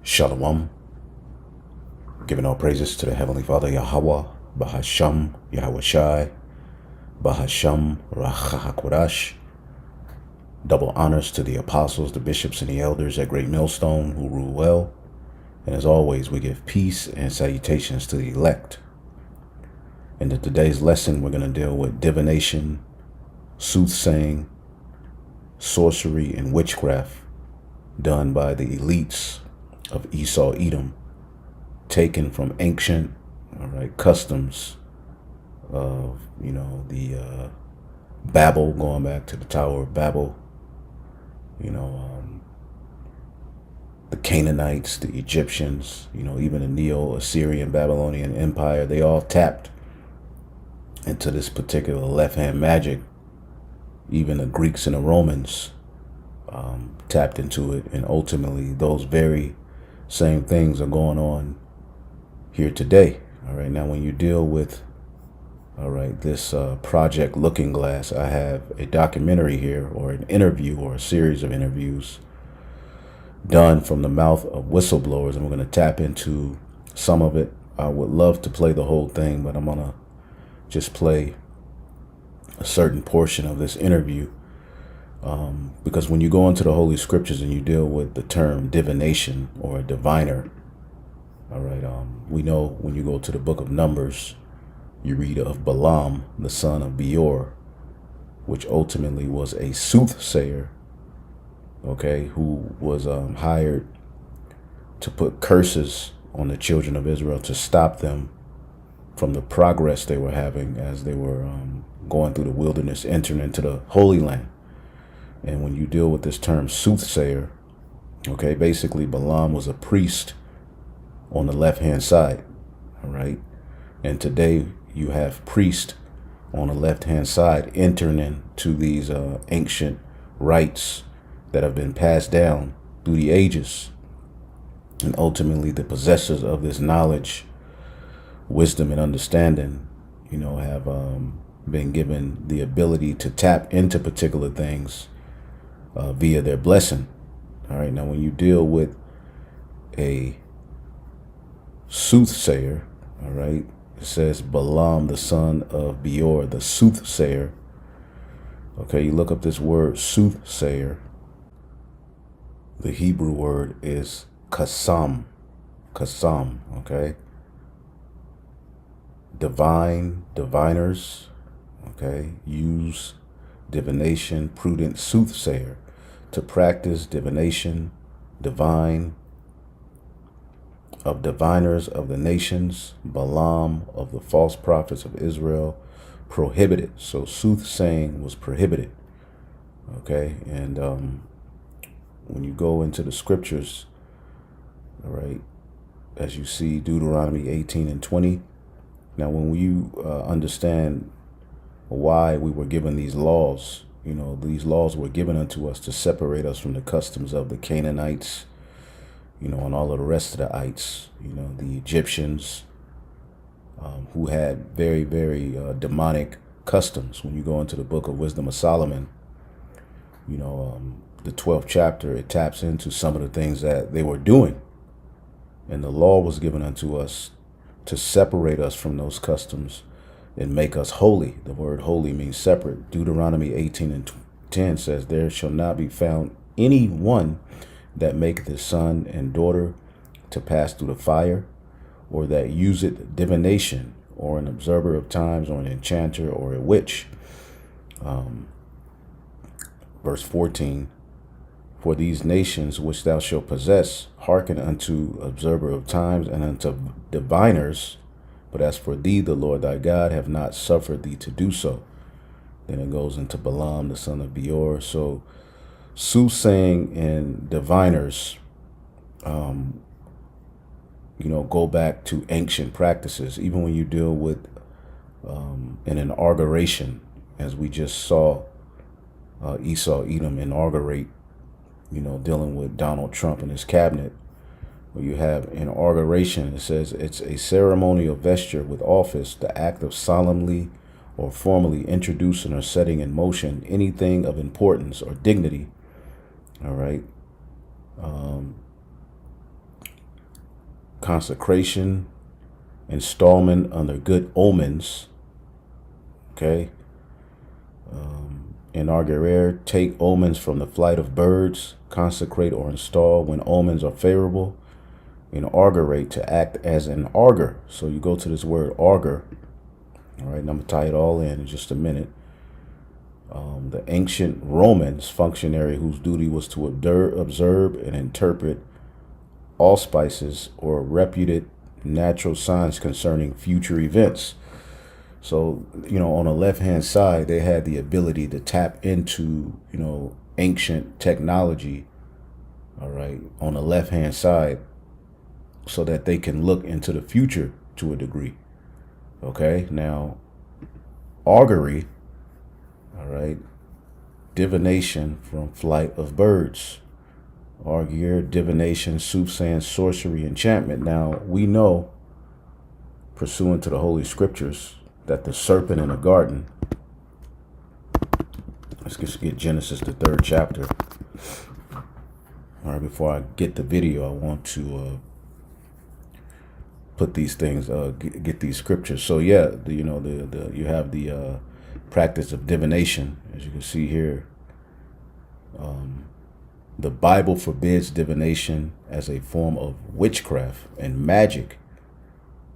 Shalom, giving all praises to the Heavenly Father Yahweh, Bahasham, Yahweh Shai, Bahasham, Rachahakodash. Double honors to the apostles, the bishops, and the elders at Great Millstone who rule well. And as always, we give peace and salutations to the elect. And in today's lesson, we're going to deal with divination, soothsaying, sorcery, and witchcraft done by the elites of Esau, Edom, taken from ancient, customs of, the Babel, going back to the Tower of Babel, the Canaanites, the Egyptians, even the Neo-Assyrian Babylonian Empire, they all tapped into this particular left-hand magic. Even the Greeks and the Romans tapped into it, and ultimately those very same things are going on here today. All right, now when you deal with this project Looking Glass, I have a documentary here, or an interview, or a series of interviews done from the mouth of whistleblowers, and we're going to tap into some of it. I would love to play the whole thing, but I'm going to just play a certain portion of this interview, because when you go into the Holy Scriptures and you deal with the term divination or a diviner, we know when you go to the book of Numbers, you read of Balaam, the son of Beor, which ultimately was a soothsayer, who was hired to put curses on the children of Israel to stop them from the progress they were having as they were going through the wilderness, entering into the Holy Land. And when you deal with this term soothsayer, basically Balaam was a priest on the left-hand side, And today you have priests on the left-hand side entering into these ancient rites that have been passed down through the ages. And ultimately the possessors of this knowledge, wisdom, and understanding, have been given the ability to tap into particular things via their blessing. All right, now when you deal with a soothsayer, it says Balaam, the son of Beor, the soothsayer. You look up this word soothsayer. The Hebrew word is kasam, diviners, use divination, prudent soothsayer, to practice divination, divine, of diviners of the nations, Balaam of the false prophets of Israel, prohibited. So soothsaying was prohibited. And when you go into the scriptures, as you see Deuteronomy 18 and 20, now when you understand why we were given these laws, these laws were given unto us to separate us from the customs of the Canaanites, and all of the rest of the ites, the Egyptians, who had very, very demonic customs. When you go into the book of Wisdom of Solomon, the 12th chapter, it taps into some of the things that they were doing. And the law was given unto us to separate us from those customs and make us holy. The word holy means separate. Deuteronomy 18 and 10 says, there shall not be found any one that maketh his son and daughter to pass through the fire, or that useth divination, or an observer of times, or an enchanter, or a witch. Verse 14, for these nations which thou shalt possess hearken unto observer of times and unto diviners, but as for thee, the Lord thy God have not suffered thee to do so. Then it goes into Balaam, the son of Beor. So soothsaying and diviners, go back to ancient practices. Even when you deal with an inauguration, as we just saw Esau, Edom inaugurate, dealing with Donald Trump and his cabinet, where you have inauguration, it says it's a ceremonial vesture with office, the act of solemnly or formally introducing or setting in motion anything of importance or dignity. consecration, installment under good omens. Okay. Inaugurate, take omens from the flight of birds, consecrate or install when omens are favorable. Inaugurate, to act as an augur. So you go to this word augur. All right, and I'm going to tie it all in just a minute. The ancient Romans functionary whose duty was to observe and interpret auspices or reputed natural signs concerning future events. So, on the left-hand side, they had the ability to tap into, ancient technology, all right, on the left-hand side, so that they can look into the future to a degree. Okay, now, augury, all right, divination from flight of birds. Augur, divination, soothsaying, sorcery, enchantment. Now, we know, pursuant to the Holy Scriptures, that the serpent in the garden, let's just get Genesis, the 3rd chapter. All right, before I get the video, I want to put these things, get these scriptures. So yeah, you have the practice of divination, as you can see here. The Bible forbids divination as a form of witchcraft and magic.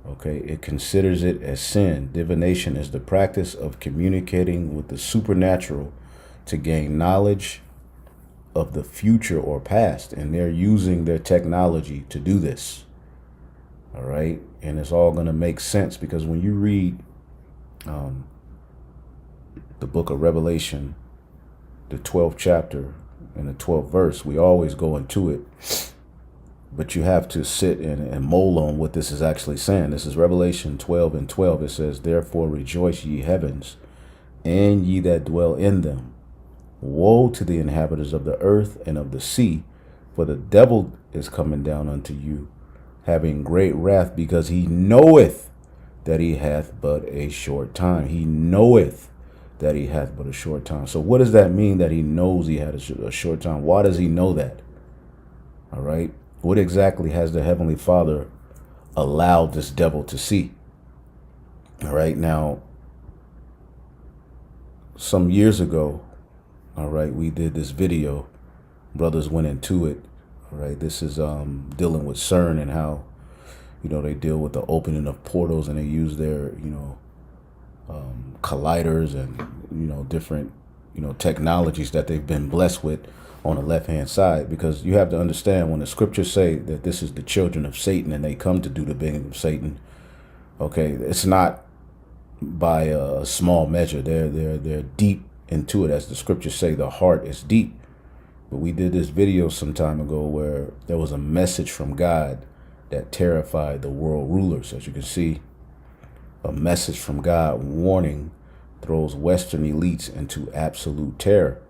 Okay, it considers it as sin. Divination is the practice of communicating with the supernatural to gain knowledge of the future or past, and they're using their technology to do this. All right, and it's all going to make sense, because when you read the book of Revelation, the 12th chapter and the 12th verse, we always go into it, but you have to sit and mull on what this is actually saying. This is Revelation 12:12. It says, "Therefore rejoice, ye heavens, and ye that dwell in them. Woe to the inhabitants of the earth and of the sea, for the devil is coming down unto you, having great wrath, because he knoweth that he hath but a short time." He knoweth that he hath but a short time. So what does that mean, that he knows he had a short time? Why does he know that? All right. What exactly has the Heavenly Father allowed this devil to see? All right. Now, some years ago, all right, we did this video. Brothers went into it. All right. This is dealing with CERN and how, they deal with the opening of portals, and they use their, colliders and, different, technologies that they've been blessed with on the left-hand side. Because you have to understand, when the scriptures say that this is the children of Satan and they come to do the bidding of Satan, okay, it's not by a small measure. They're deep into it. As the scriptures say, the heart is deep. But we did this video some time ago where there was a message from God that terrified the world rulers. As you can see, a message from God warning throws Western elites into absolute terror.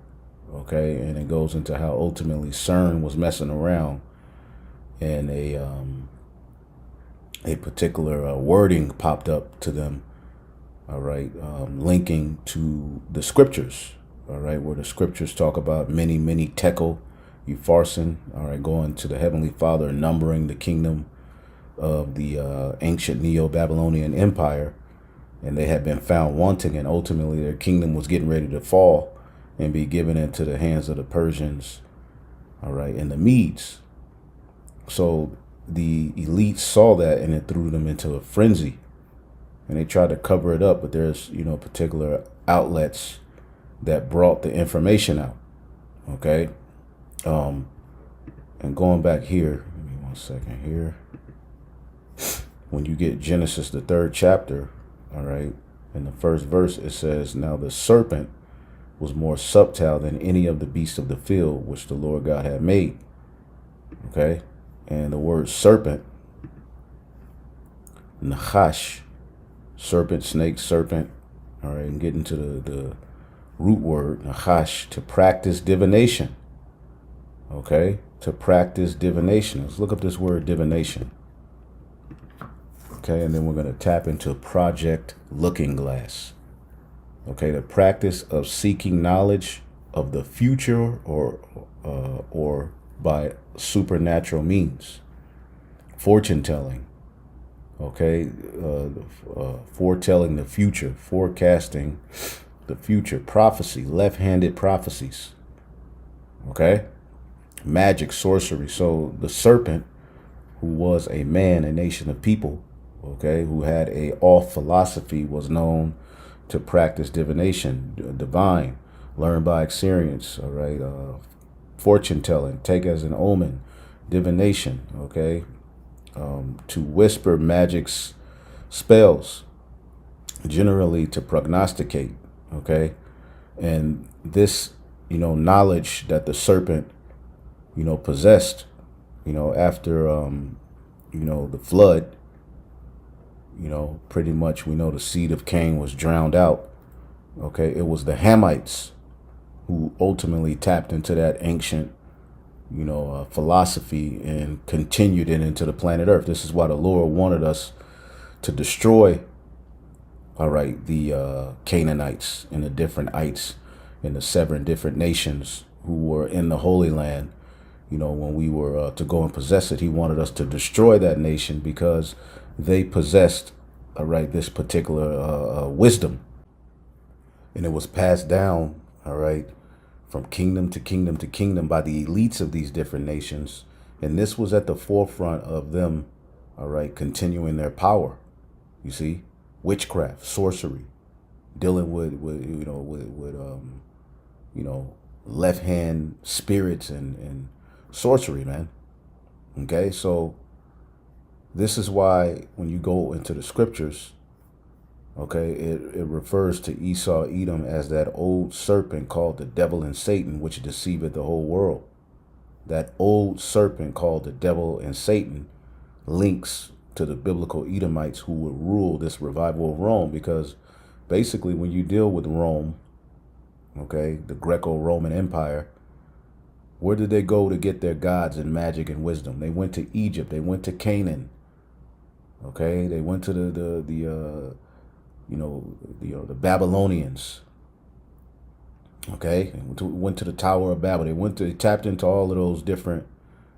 Okay, and it goes into how ultimately CERN was messing around, and a particular wording popped up to them. All right, linking to the scriptures. All right, where the scriptures talk about many tekel, upharsin. All right, going to the Heavenly Father, numbering the kingdom of the ancient Neo-Babylonian Empire, and they had been found wanting, and ultimately their kingdom was getting ready to fall and be given into the hands of the Persians, all right, and the Medes. So the elites saw that, and it threw them into a frenzy, and they tried to cover it up, but there's, particular outlets that brought the information out. Okay. And going back here, give me 1 second here. When you get Genesis, the 3rd chapter, all right, in the 1st verse, it says, "Now the serpent was more subtle than any of the beasts of the field which the Lord God had made." Okay. And the word serpent, nachash, serpent, snake, serpent. All right. And getting to the root word, nachash, to practice divination. Okay. To practice divination. Let's look up this word divination. Okay. And then we're going to tap into Project Looking Glass. Okay. The practice of seeking knowledge of the future or by supernatural means. fortune telling, okay, foretelling the future, forecasting the future, prophecy, left-handed prophecies, okay, magic, sorcery. So the serpent, who was a man, a nation of people, okay, who had a off philosophy, was known to practice divination, divine, learn by experience, all right, fortune telling, take as an omen, divination, okay, to whisper magic's spells, generally to prognosticate, okay, and this, knowledge that the serpent, possessed, after, the flood, pretty much we know the seed of Cain was drowned out. Okay, it was the Hamites who ultimately tapped into that ancient, philosophy and continued it into the planet Earth. This is why the Lord wanted us to destroy, all right, the Canaanites and the different ites and the 7 different nations who were in the Holy Land. When we were to go and possess it, he wanted us to destroy that nation because they possessed, all right, this particular wisdom. And it was passed down, all right, from kingdom to kingdom to kingdom by the elites of these different nations. And this was at the forefront of them, all right, continuing their power. You see, witchcraft, sorcery, dealing with left hand spirits and sorcery, man. Okay, so this is why when you go into the scriptures, okay, it refers to Esau, Edom as that old serpent called the devil and Satan, which deceiveth the whole world. That old serpent called the devil and Satan links to the biblical Edomites who would rule this revival of Rome, because basically when you deal with Rome, okay, the Greco-Roman Empire, where did they go to get their gods and magic and wisdom? They went to Egypt. They went to Canaan. Okay, they went to the Babylonians. Okay, went to the Tower of Babel. They tapped into all of those different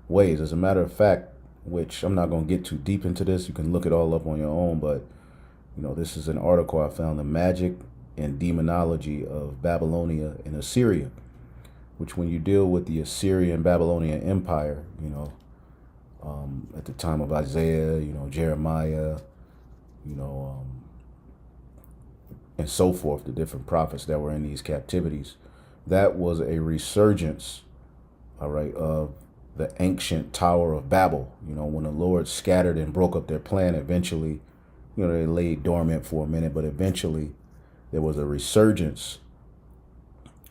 ways. As a matter of fact, which I'm not going to get too deep into this. You can look it all up on your own. But this is an article I found: the magic and demonology of Babylonia and Assyria. Which, when you deal with the Assyrian Babylonian Empire, at the time of Isaiah, Jeremiah, and so forth, the different prophets that were in these captivities, that was a resurgence, all right, of the ancient Tower of Babel. When the Lord scattered and broke up their plan, eventually, they lay dormant for a minute, but eventually there was a resurgence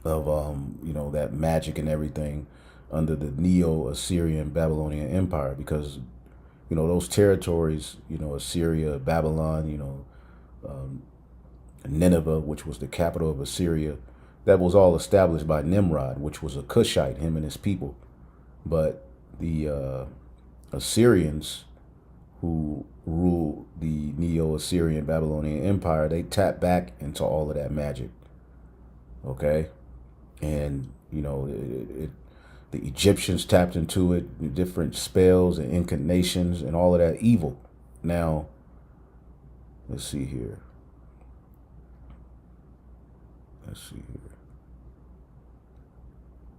of that magic and everything under the Neo-Assyrian Babylonian Empire, because those territories, Assyria, Babylon, Nineveh, which was the capital of Assyria, that was all established by Nimrod, which was a Cushite, him and his people. But the Assyrians, who ruled the Neo-Assyrian Babylonian Empire, they tapped back into all of that magic. Okay, and the Egyptians tapped into it, different spells and incantations and all of that evil. Now, let's see here.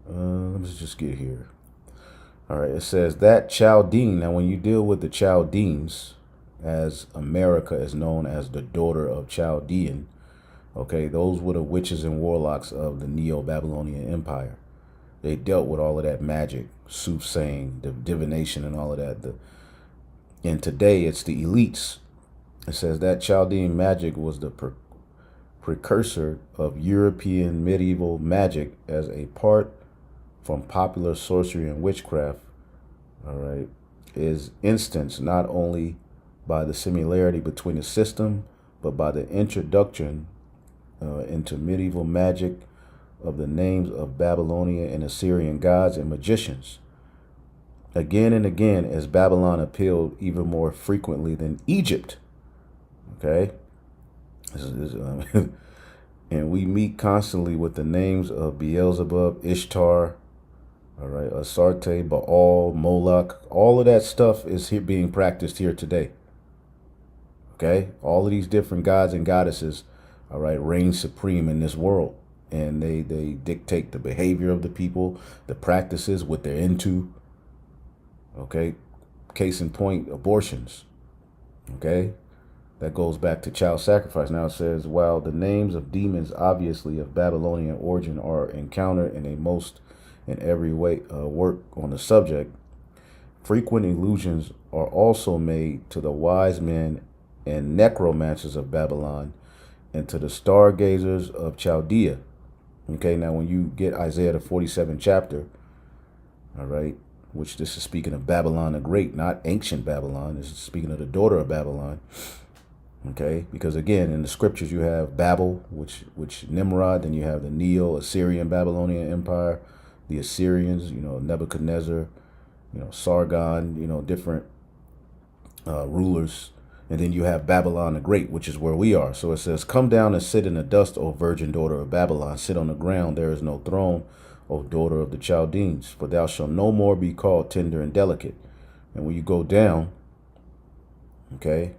Let me just get here. All right, it says that Chaldean. Now, when you deal with the Chaldeans, as America is known as the daughter of Chaldean, okay, those were the witches and warlocks of the Neo-Babylonian Empire. They dealt with all of that magic, soothsaying, the divination, and all of that. And today, it's the elites. It says that Chaldean magic was the precursor of European medieval magic as a part from popular sorcery and witchcraft, all right, is instanced not only by the similarity between the system, but by the introduction into medieval magic of the names of Babylonian and Assyrian gods and magicians. Again and again, as Babylon appealed even more frequently than Egypt. Okay? And we meet constantly with the names of Beelzebub, Ishtar, All right, Asarte, Baal, Moloch, all of that stuff is here being practiced here today. Okay, all of these different gods and goddesses, all right, reign supreme in this world, and they dictate the behavior of the people, the practices, what they're into. Okay, case in point, abortions. Okay, that goes back to child sacrifice. Now it says, while the names of demons obviously of Babylonian origin are encountered in a most in every way work on the subject, frequent allusions are also made to the wise men and necromancers of Babylon and to the stargazers of Chaldea. Okay, now when you get Isaiah the 47th chapter, all right, which this is speaking of Babylon the Great, not ancient Babylon. This is speaking of the daughter of Babylon. Okay, because again, in the scriptures you have Babel, which Nimrod, then you have the Neo-Assyrian Babylonian Empire, the Assyrians, Nebuchadnezzar, Sargon, different rulers. And then you have Babylon the Great, which is where we are. So it says, come down and sit in the dust, O virgin daughter of Babylon. Sit on the ground. There is no throne, O daughter of the Chaldeans. For thou shalt no more be called tender and delicate. And when you go down, okay,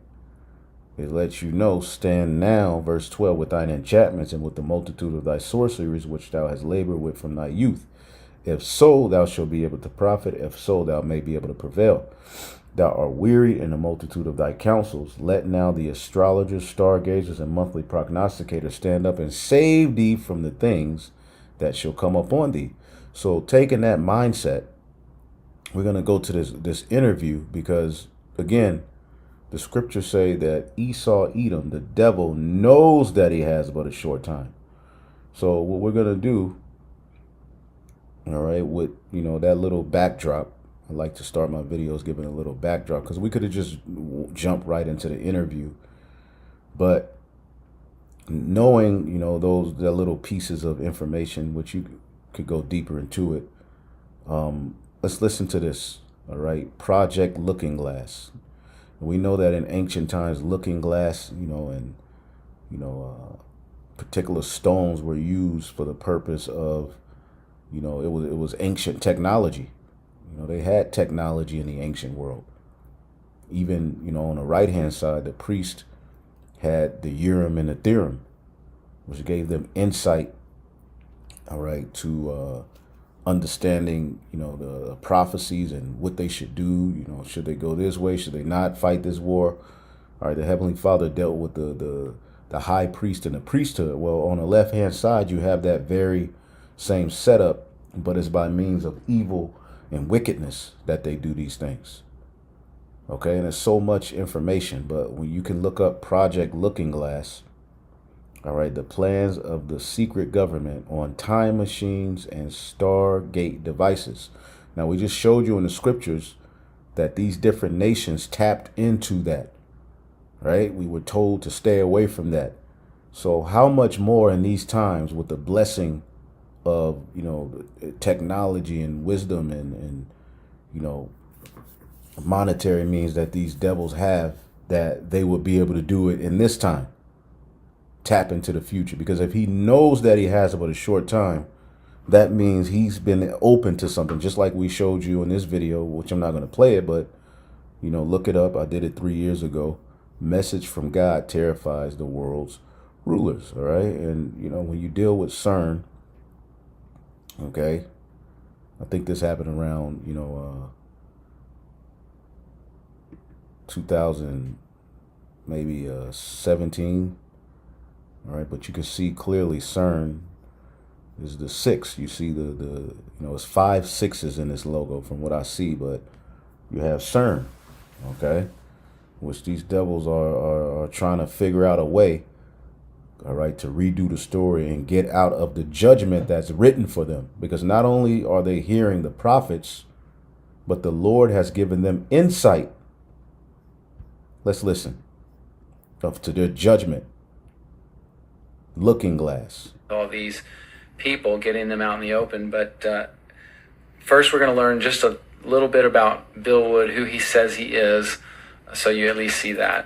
it lets you know, stand now, verse 12, with thine enchantments and with the multitude of thy sorceries, which thou hast labored with from thy youth. If so, thou shalt be able to profit. If so, thou may be able to prevail. Thou art weary in the multitude of thy counsels. Let now the astrologers, stargazers, and monthly prognosticators stand up and save thee from the things that shall come upon thee. So taking that mindset, we're going to go to this interview because, again, the scriptures say that Esau, Edom, the devil, knows that he has but a short time. So what we're going to do, all right, with, that little backdrop, I like to start my videos giving a little backdrop because we could have just jumped right into the interview. But knowing, the little pieces of information, which you could go deeper into it, let's listen to this, all right? Project Looking Glass. We know that in ancient times, looking glass, and, particular stones were used for the purpose of, it was ancient technology. They had technology in the ancient world. Even, on the right-hand side, the priest had the Urim and the Thummim, which gave them insight, all right, to understanding, the prophecies and what they should do. Should they go this way? Should they not fight this war? All right, the Heavenly Father dealt with the high priest and the priesthood. Well, on the left-hand side, you have that very same setup, but it's by means of evil and wickedness that they do these things. Okay, and there's so much information, but when you can look up Project Looking Glass, all right, the plans of the secret government on time machines and Stargate devices. Now, we just showed you in the scriptures that these different nations tapped into that, right? We were told to stay away from that. So how much more in these times with the blessing of, technology and wisdom and monetary means that these devils have, that they would be able to do it in this time. Tap into the future, because if he knows that he has about a short time, that means he's been open to something, just like we showed you in this video, which I'm not going to play it, but look it up. I did it 3 years ago. Message from God terrifies the world's rulers. All right, and when you deal with CERN, okay, I think this happened around 2000, maybe 17. All right, but you can see clearly CERN is the 6. You see it's 5 6s in this logo from what I see, but you have CERN, okay, which these devils are trying to figure out a way, all right, to redo the story and get out of the judgment that's written for them. Because not only are they hearing the prophets, but the Lord has given them insight. Let's listen to their judgment. Looking glass. All these people, getting them out in the open. But first, we're going to learn just a little bit about Bill Wood, who he says he is, so you at least see that.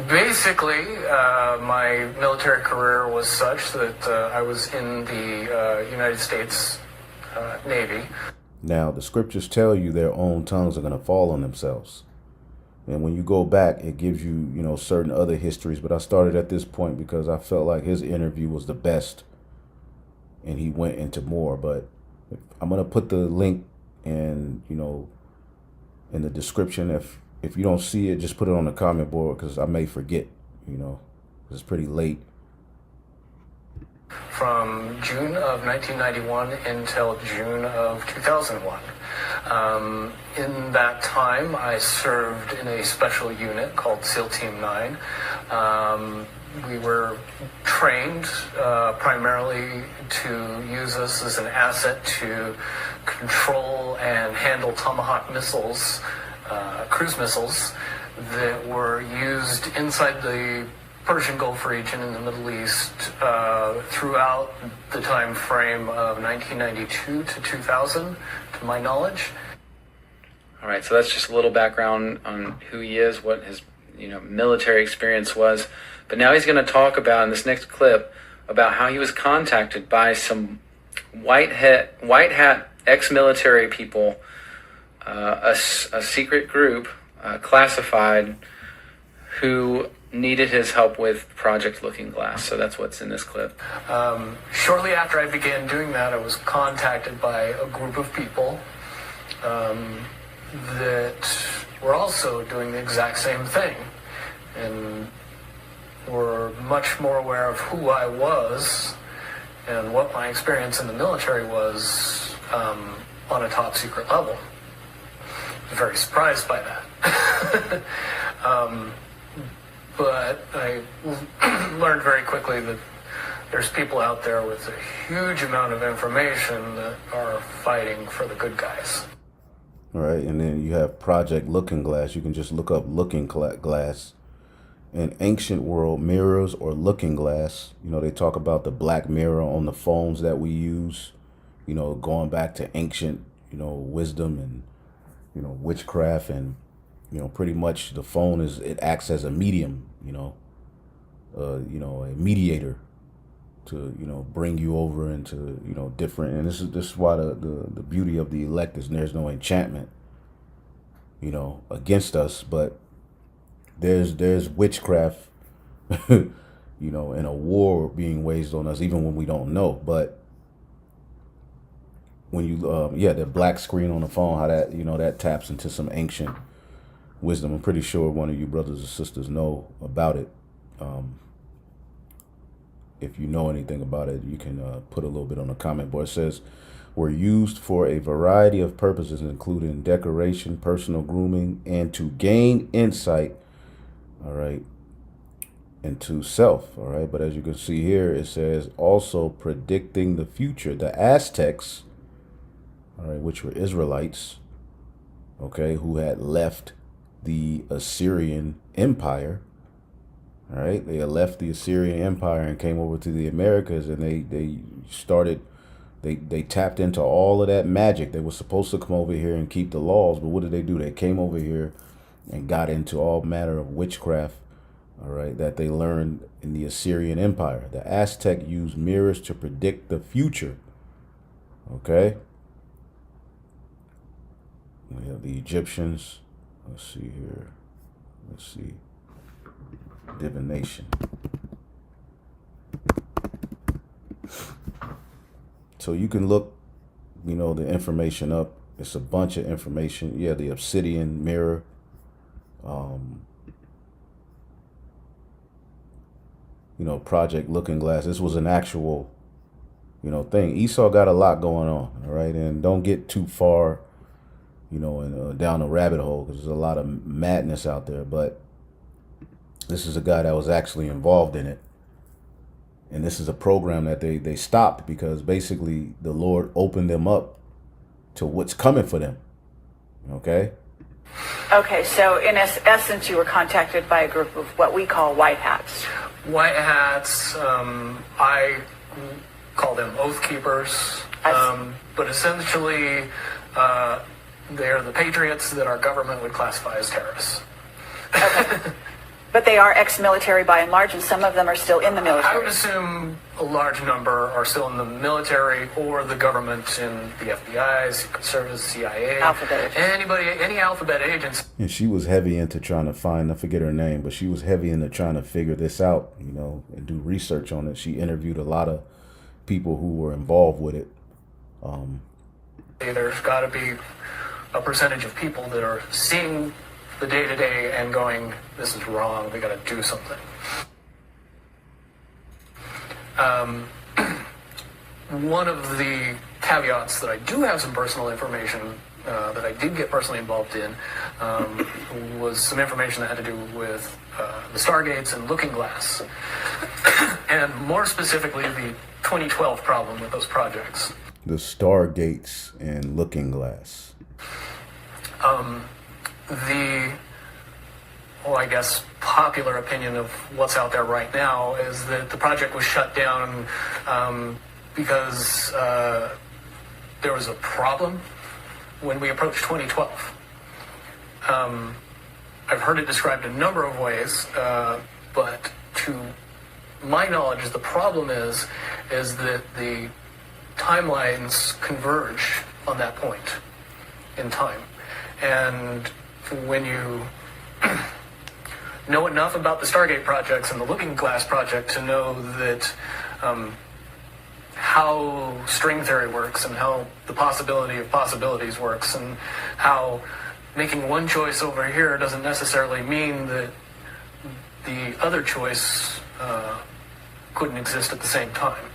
Basically, my military career was such that I was in the United States Navy. Now, the scriptures tell you their own tongues are going to fall on themselves. And when you go back, it gives you, certain other histories. But I started at this point because I felt like his interview was the best. And he went into more. But I'm going to put the link in the description. If you don't see it, just put it on the comment board because I may forget, it's pretty late. From June of 1991 until June of 2001. In that time, I served in a special unit called SEAL Team 9. We were trained primarily to use us as an asset to control and handle Tomahawk missiles, cruise missiles, that were used inside the Persian Gulf region in the Middle East throughout the time frame of 1992 to 2000, to my knowledge. All right, so that's just a little background on who he is, what his military experience was. But now he's going to talk about, in this next clip, about how he was contacted by some white hat ex-military people, a secret group, classified, who needed his help with Project Looking Glass. So that's what's in this clip. Shortly after I began doing that, I was contacted by a group of people that were also doing the exact same thing, and were much more aware of who I was and what my experience in the military was on a top secret level. I was very surprised by that. But I learned very quickly that there's people out there with a huge amount of information that are fighting for the good guys. All right, and then you have Project Looking Glass. You can just look up Looking Glass. In ancient world, mirrors or looking glass, they talk about the black mirror on the phones that we use, going back to ancient, wisdom and, witchcraft, and, pretty much the phone it acts as a medium, a mediator to, bring you over into, different. And this is why the beauty of the elect is there's no enchantment, against us, but there's witchcraft, and a war being waged on us, even when we don't know. But when you, the black screen on the phone, how that, that taps into some ancient wisdom. I'm pretty sure one of you brothers and sisters know about it. If you know anything about it, you can put a little bit on the comment board. It says, were used for a variety of purposes, including decoration, personal grooming, and to gain insight, all right, into self, all right. But as you can see here, it says also predicting the future. The Aztecs, all right, which were Israelites, okay, who had left the Assyrian Empire, all right, they had left the Assyrian Empire and came over to the Americas, and they tapped into all of that magic. They were supposed to come over here and keep the laws, but what did they do? They came over here and got into all manner of witchcraft, all right, that they learned in the Assyrian Empire. The Aztec used mirrors to predict the future, okay? We have the Egyptians. Let's see here. Let's see. Divination. So you can look, the information up. It's a bunch of information. Yeah, the obsidian mirror. Project Looking Glass. This was an actual, thing. Esau got a lot going on, all right? And don't get too far, and down a rabbit hole, because there's a lot of madness out there. But this is a guy that was actually involved in it. And this is a program that they stopped because basically the Lord opened them up to what's coming for them, okay? Okay, so in essence, you were contacted by a group of what we call white hats. White hats, I call them oath keepers, but essentially they're the patriots that our government would classify as terrorists. Okay. But they are ex-military by and large, and some of them are still in the military. I would assume a large number are still in the military or the government, in the FBI, Secret Service, CIA, Alphabet agents. any alphabet agents. And she was heavy into trying to find, I forget her name, but she was heavy into trying to figure this out, you know, and do research on it. She interviewed a lot of people who were involved with it. There's got to be a percentage of people that are seeing the day-to-day and going, this is wrong, we got to do something. One of the caveats that I do have some personal information that I did get personally involved in was some information that had to do with the Stargates and Looking Glass, and more specifically the 2012 problem with those projects. The Stargates and Looking Glass. I guess, popular opinion of what's out there right now is that the project was shut down because there was a problem when we approached 2012. I've heard it described a number of ways, but to my knowledge, the problem is that the timelines converge on that point in time. And when you know enough about the Stargate projects and the Looking Glass project to know that how string theory works and how the possibility of possibilities works and how making one choice over here doesn't necessarily mean that the other choice couldn't exist at the same time.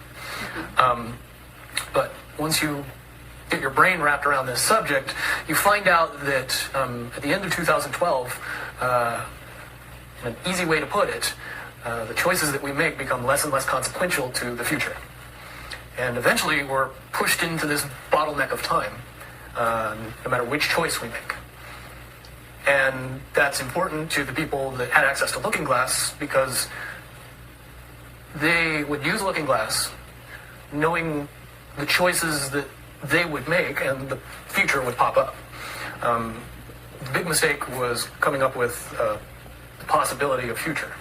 But once you get your brain wrapped around this subject, you find out that at the end of 2012, an easy way to put it, the choices that we make become less and less consequential to the future. And eventually we're pushed into this bottleneck of time, no matter which choice we make. And that's important to the people that had access to Looking Glass because they would use Looking Glass knowing the choices that they would make and the future would pop up. The big mistake was coming up with the possibility of future.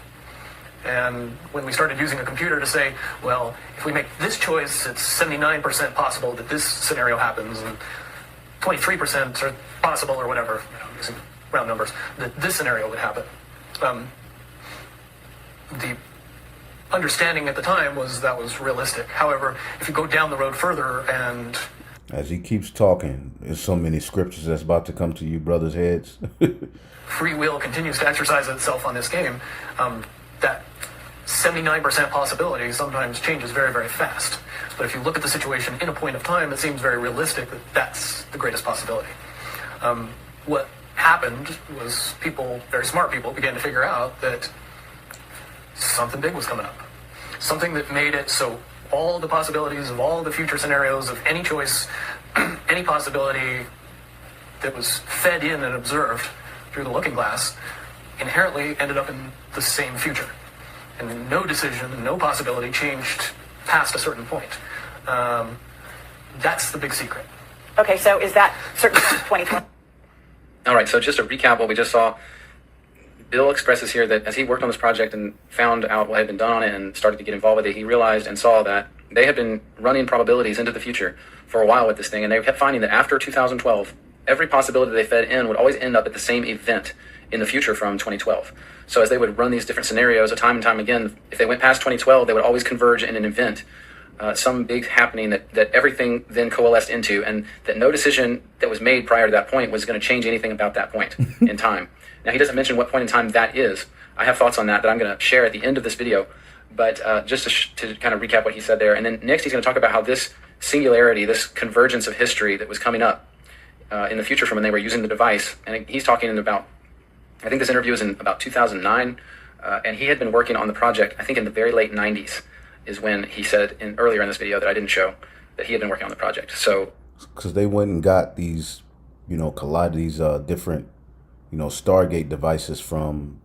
And when we started using a computer to say, well, if we make this choice, it's 79% possible that this scenario happens, and 23% are possible, or whatever, using round numbers, that this scenario would happen. The understanding at the time was that was realistic. However, if you go down the road further and... As he keeps talking, there's so many scriptures that's about to come to you brothers' heads. free will continues to exercise itself on this game, that 79% possibility sometimes changes very, very fast. But if you look at the situation in a point of time, it seems very realistic that that's the greatest possibility. What happened was people, very smart people, began to figure out that something big was coming up. Something that made it so all the possibilities of all the future scenarios of any choice, any possibility that was fed in and observed through the Looking Glass inherently ended up in the same future. And no decision and no possibility changed past a certain point. That's the big secret. Okay, so is that certain 2020? All right, so just to recap what we just saw, Bill expresses here that as he worked on this project and found out what had been done on it and started to get involved with it, he realized and saw that they had been running probabilities into the future for a while with this thing, and they kept finding that after 2012, every possibility they fed in would always end up at the same event in the future from 2012. So as they would run these different scenarios time and time again, if they went past 2012, they would always converge in an event, some big happening that everything then coalesced into, and that no decision that was made prior to that point was going to change anything about that point in time. Now, he doesn't mention what point in time that is. I have thoughts on that I'm going to share at the end of this video, but just to kind of recap what he said there. And then next he's going to talk about how this singularity, this convergence of history that was coming up in the future from when they were using the device, and he's talking about, I think this interview was in about 2009, and he had been working on the project, I think in the very late 90s is when he said earlier in this video that I didn't show that he had been working on the project. So, because they went and got these, these different, Stargate devices from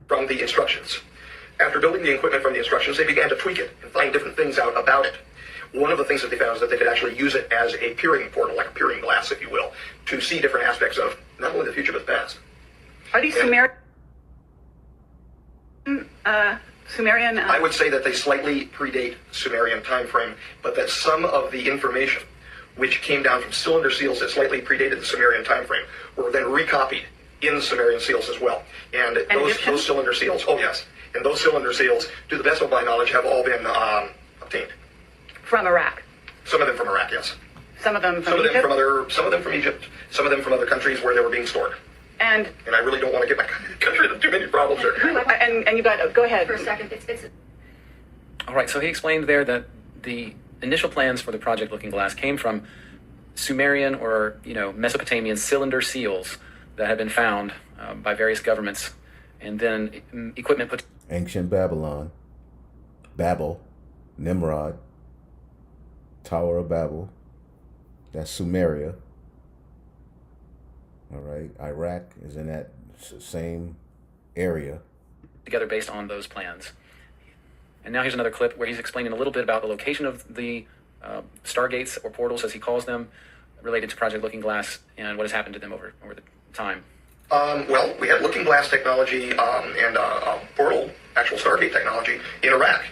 the instructions. After building the equipment from the instructions, they began to tweak it and find different things out about it. One of the things that they found is that they could actually use it as a peering portal, like a peering glass, if you will, to see different aspects of not only the future but the past. Are these sumerian? Sumerian? I would say that they slightly predate Sumerian time frame, but that some of the information which came down from cylinder seals that slightly predated the Sumerian time frame were then recopied in Sumerian seals as well. And those cylinder seals, oh yes, and those cylinder seals, to the best of my knowledge, have all been obtained. From Iraq? Some of them from Iraq, yes. Some of them from Some of Egypt? some of them from Egypt, some of them from other countries where they were being stored. And I really don't want to get my country into too many problems there. and you got, go ahead. For a second, it's All right, so he explained there that the initial plans for the Project Looking Glass came from Sumerian or, Mesopotamian cylinder seals that had been found by various governments, and then equipment put. Ancient Babylon, Babel, Nimrod, Tower of Babel, that's Sumeria. All right, Iraq is in that same area. Together based on those plans. And now here's another clip where he's explaining a little bit about the location of the stargates or portals, as he calls them, related to Project Looking Glass and what has happened to them over the time. Well, we had Looking Glass technology and portal, actual Stargate technology in Iraq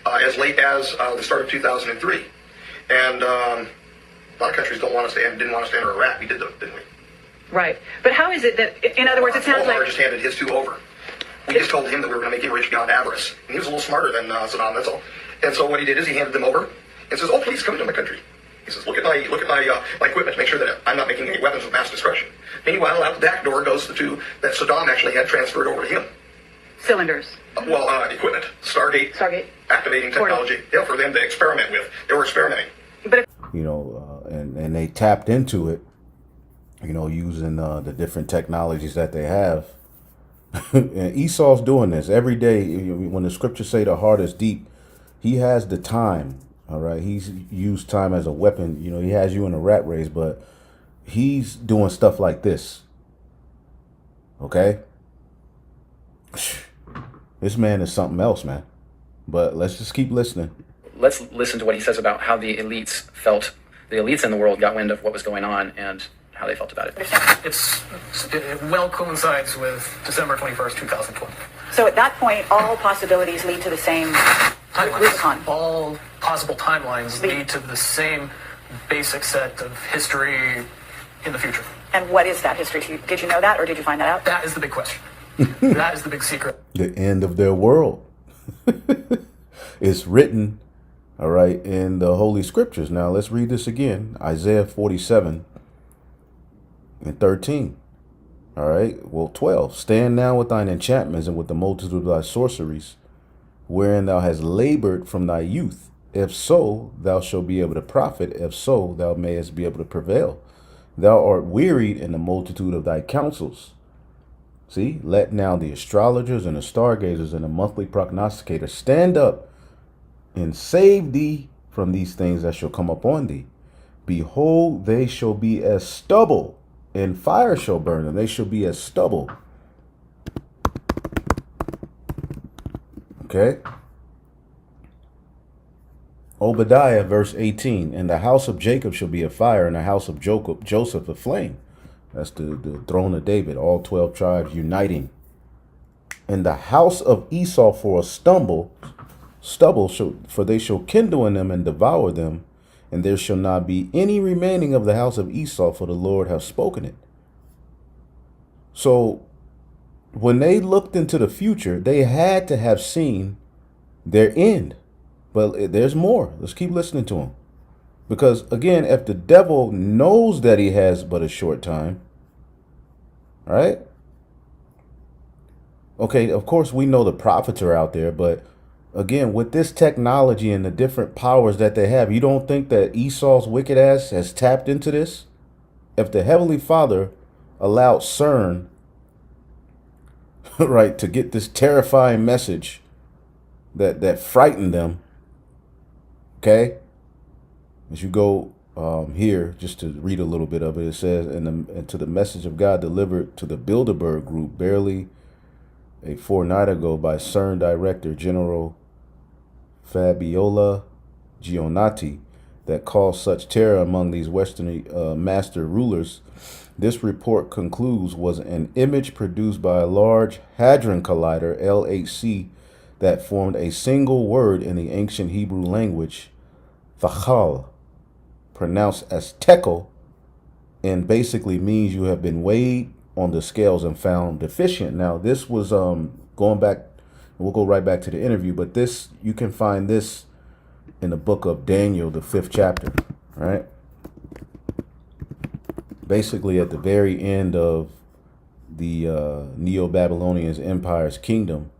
as late as the start of 2003. And a lot of countries didn't want us to enter Iraq. We did them, didn't we? Right. But how is it that, in other words, it sounds Omar like... just handed his two over. We just told him that we were going to make him rich beyond avarice. And he was a little smarter than Saddam, that's all. And so what he did is he handed them over and says, "Oh, please come into my country." He says, look at my equipment to make sure that I'm not making any weapons of mass destruction. Meanwhile, out the back door goes the two that Saddam actually had transferred over to him. Cylinders. Equipment. Stargate. Activating technology. Yeah, for them to experiment with. They were experimenting. But And they tapped into it, using the different technologies that they have. And Esau's doing this every day. When the scriptures say the heart is deep, he has the time. All right, he's used time as a weapon. He has you in a rat race, but he's doing stuff like this. Okay, this man is something else, man. But let's just keep listening. Let's listen to what he says about how the elites felt. The elites in the world got wind of what was going on and how they felt about it. It well coincides with December 21st, 2012. so at that point, all possibilities lead to the same Rubicon. All possible timelines lead to the same basic set of history in the future. And what is that history? Did you know that, or did you find that out? That is the big question. That is the big secret. The end of their world. It's written, all right, in the Holy Scriptures. Now let's read this again. Isaiah 47 and 13. All right, well, 12. Stand now with thine enchantments and with the multitude of thy sorceries, wherein thou hast labored from thy youth. If so, thou shalt be able to profit. If so, thou mayest be able to prevail. Thou art wearied in the multitude of thy counsels. See, let now the astrologers and the stargazers and the monthly prognosticators stand up and save thee from these things that shall come upon thee. Behold, they shall be as stubble, and fire shall burn them. They shall be as stubble. Okay. Obadiah, verse 18. And the house of Jacob shall be a fire, and the house of Joseph a flame. That's the throne of David, all 12 tribes uniting. And the house of Esau for a stubble, for they shall kindle in them and devour them, and there shall not be any remaining of the house of Esau, for the Lord hath spoken it. So when they looked into the future, they had to have seen their end. But there's more. Let's keep listening to him. Because again, if the devil knows that he has but a short time, right? Okay, of course we know the prophets are out there, but again, with this technology and the different powers that they have, you don't think that Esau's wicked ass has tapped into this? If the Heavenly Father allowed CERN, right, to get this terrifying message that frightened them, okay? As you go here, just to read a little bit of it, it says, and to the message of God delivered to the Bilderberg Group barely a fortnight ago by CERN Director General Fabiola Gionati, that caused such terror among these Western master rulers, this report concludes was an image produced by a large hadron collider, LHC, that formed a single word in the ancient Hebrew language, thachal, pronounced as tekel, and basically means you have been weighed on the scales and found deficient. Now, this was going back, we'll go right back to the interview, but this, you can find this in the book of Daniel, the 5th chapter, right? Basically, at the very end of the Neo-Babylonian Empire's kingdom,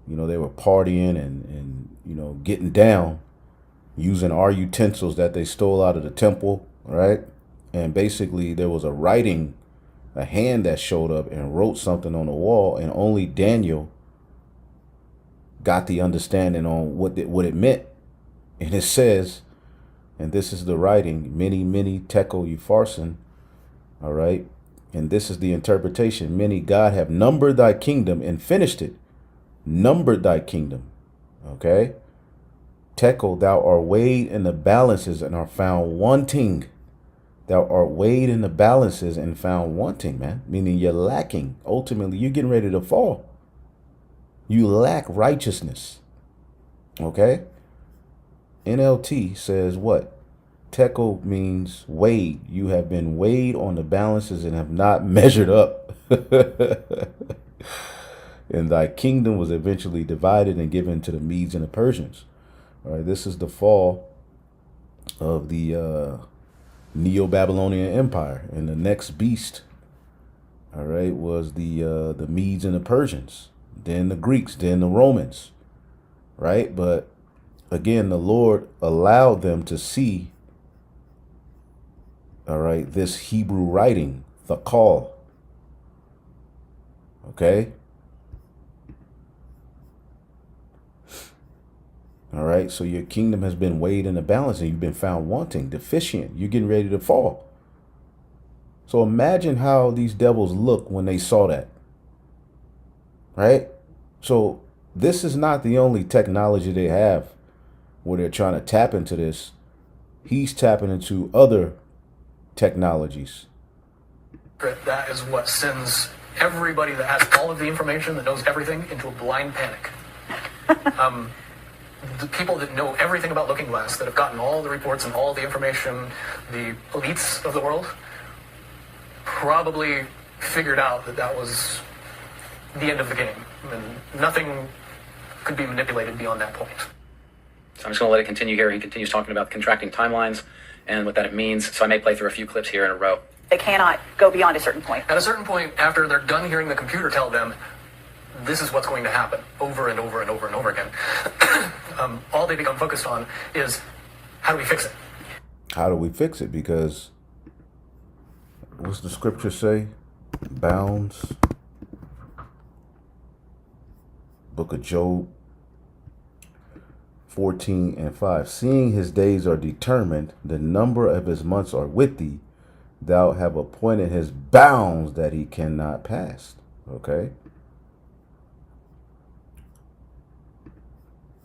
you know, they were partying and you know, getting down, using our utensils that they stole out of the temple, right? And basically there was a hand that showed up and wrote something on the wall, and only Daniel got the understanding on what it meant. And it says, and this is the writing, many tekel upharsin, all right? And this is the interpretation. Many, God have numbered thy kingdom and finished it. Numbered thy kingdom, okay? Tekel, thou art weighed in the balances and are found wanting. Thou art weighed in the balances and found wanting, man. Meaning you're lacking. Ultimately, you're getting ready to fall. You lack righteousness. Okay? NLT says what? Tekel means weighed. You have been weighed on the balances and have not measured up. And thy kingdom was eventually divided and given to the Medes and the Persians. All right, this is the fall of the Neo-Babylonian Empire, and the next beast, all right, was the Medes and the Persians, then the Greeks, then the Romans, right? But again, the Lord allowed them to see, all right, this Hebrew writing, the call, okay? All right, so your kingdom has been weighed in the balance and you've been found wanting, deficient. You're getting ready to fall. So imagine how these devils look when they saw that, right? So this is not the only technology they have where they're trying to tap into this. He's tapping into other technologies. That is what sends everybody that has all of the information, that knows everything, into a blind panic. The people that know everything about Looking Glass, that have gotten all the reports and all the information, the elites of the world, probably figured out that that was the end of the game. And nothing could be manipulated beyond that point. So I'm just going to let it continue here. He continues talking about contracting timelines and what that means. So I may play through a few clips here in a row. They cannot go beyond a certain point. At a certain point, after they're done hearing the computer tell them, this is what's going to happen over and over and over and over again, all they become focused on is, how do we fix it? How do we fix it? Because what's the scripture say? Bounds. Book of Job 14:5. Seeing his days are determined, the number of his months are with thee, thou have appointed his bounds that he cannot pass. Okay.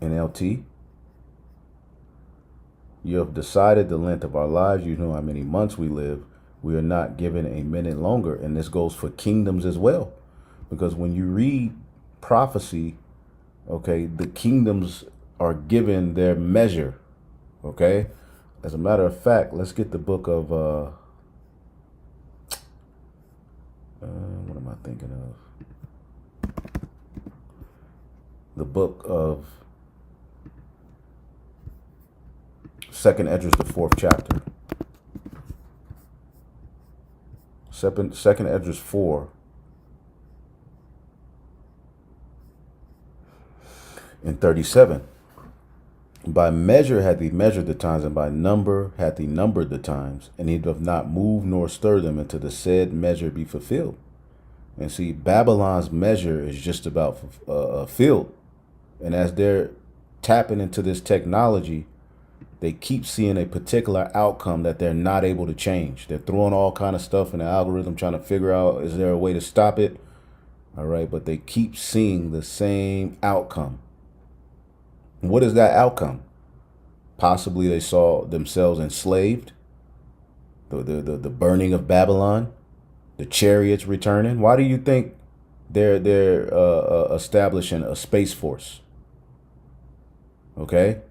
NLT. You have decided the length of our lives. You know how many months we live. We are not given a minute longer. And this goes for kingdoms as well. Because when you read prophecy, okay, the kingdoms are given their measure. Okay. As a matter of fact, let's get the book of, what am I thinking of? The book of 2nd Esdras, the 4th chapter. 2nd Esdras 4. And 37. By measure hath he measured the times, and by number hath he numbered the times, and he doth not move nor stir them until the said measure be fulfilled. And see, Babylon's measure is just about filled. And as they're tapping into this technology, they keep seeing a particular outcome that they're not able to change. They're throwing all kind of stuff in the algorithm, trying to figure out, is there a way to stop it? All right, but they keep seeing the same outcome. What is that outcome? Possibly they saw themselves enslaved, the burning of Babylon, the chariots returning. Why do you think they're establishing a space force? Okay?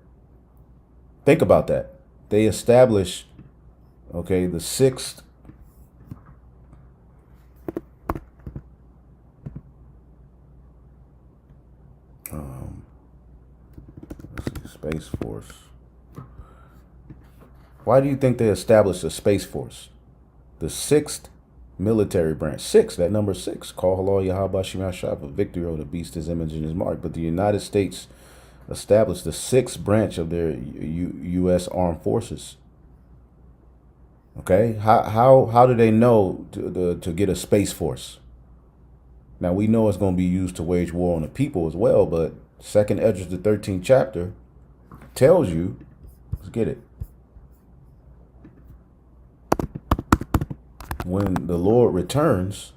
Think about that. They established, okay, the sixth Space Force. Why do you think they established a Space Force? The sixth military branch. Six, that number six. Call halal Yahweh Shema Shah for victory over the beast, his image, and his mark. But the United States established the sixth branch of their U.S. Armed Forces. Okay? How do they know to get a Space Force? Now, we know it's going to be used to wage war on the people as well, but 2nd Esdras, the 13th chapter, tells you, let's get it. When the Lord returns,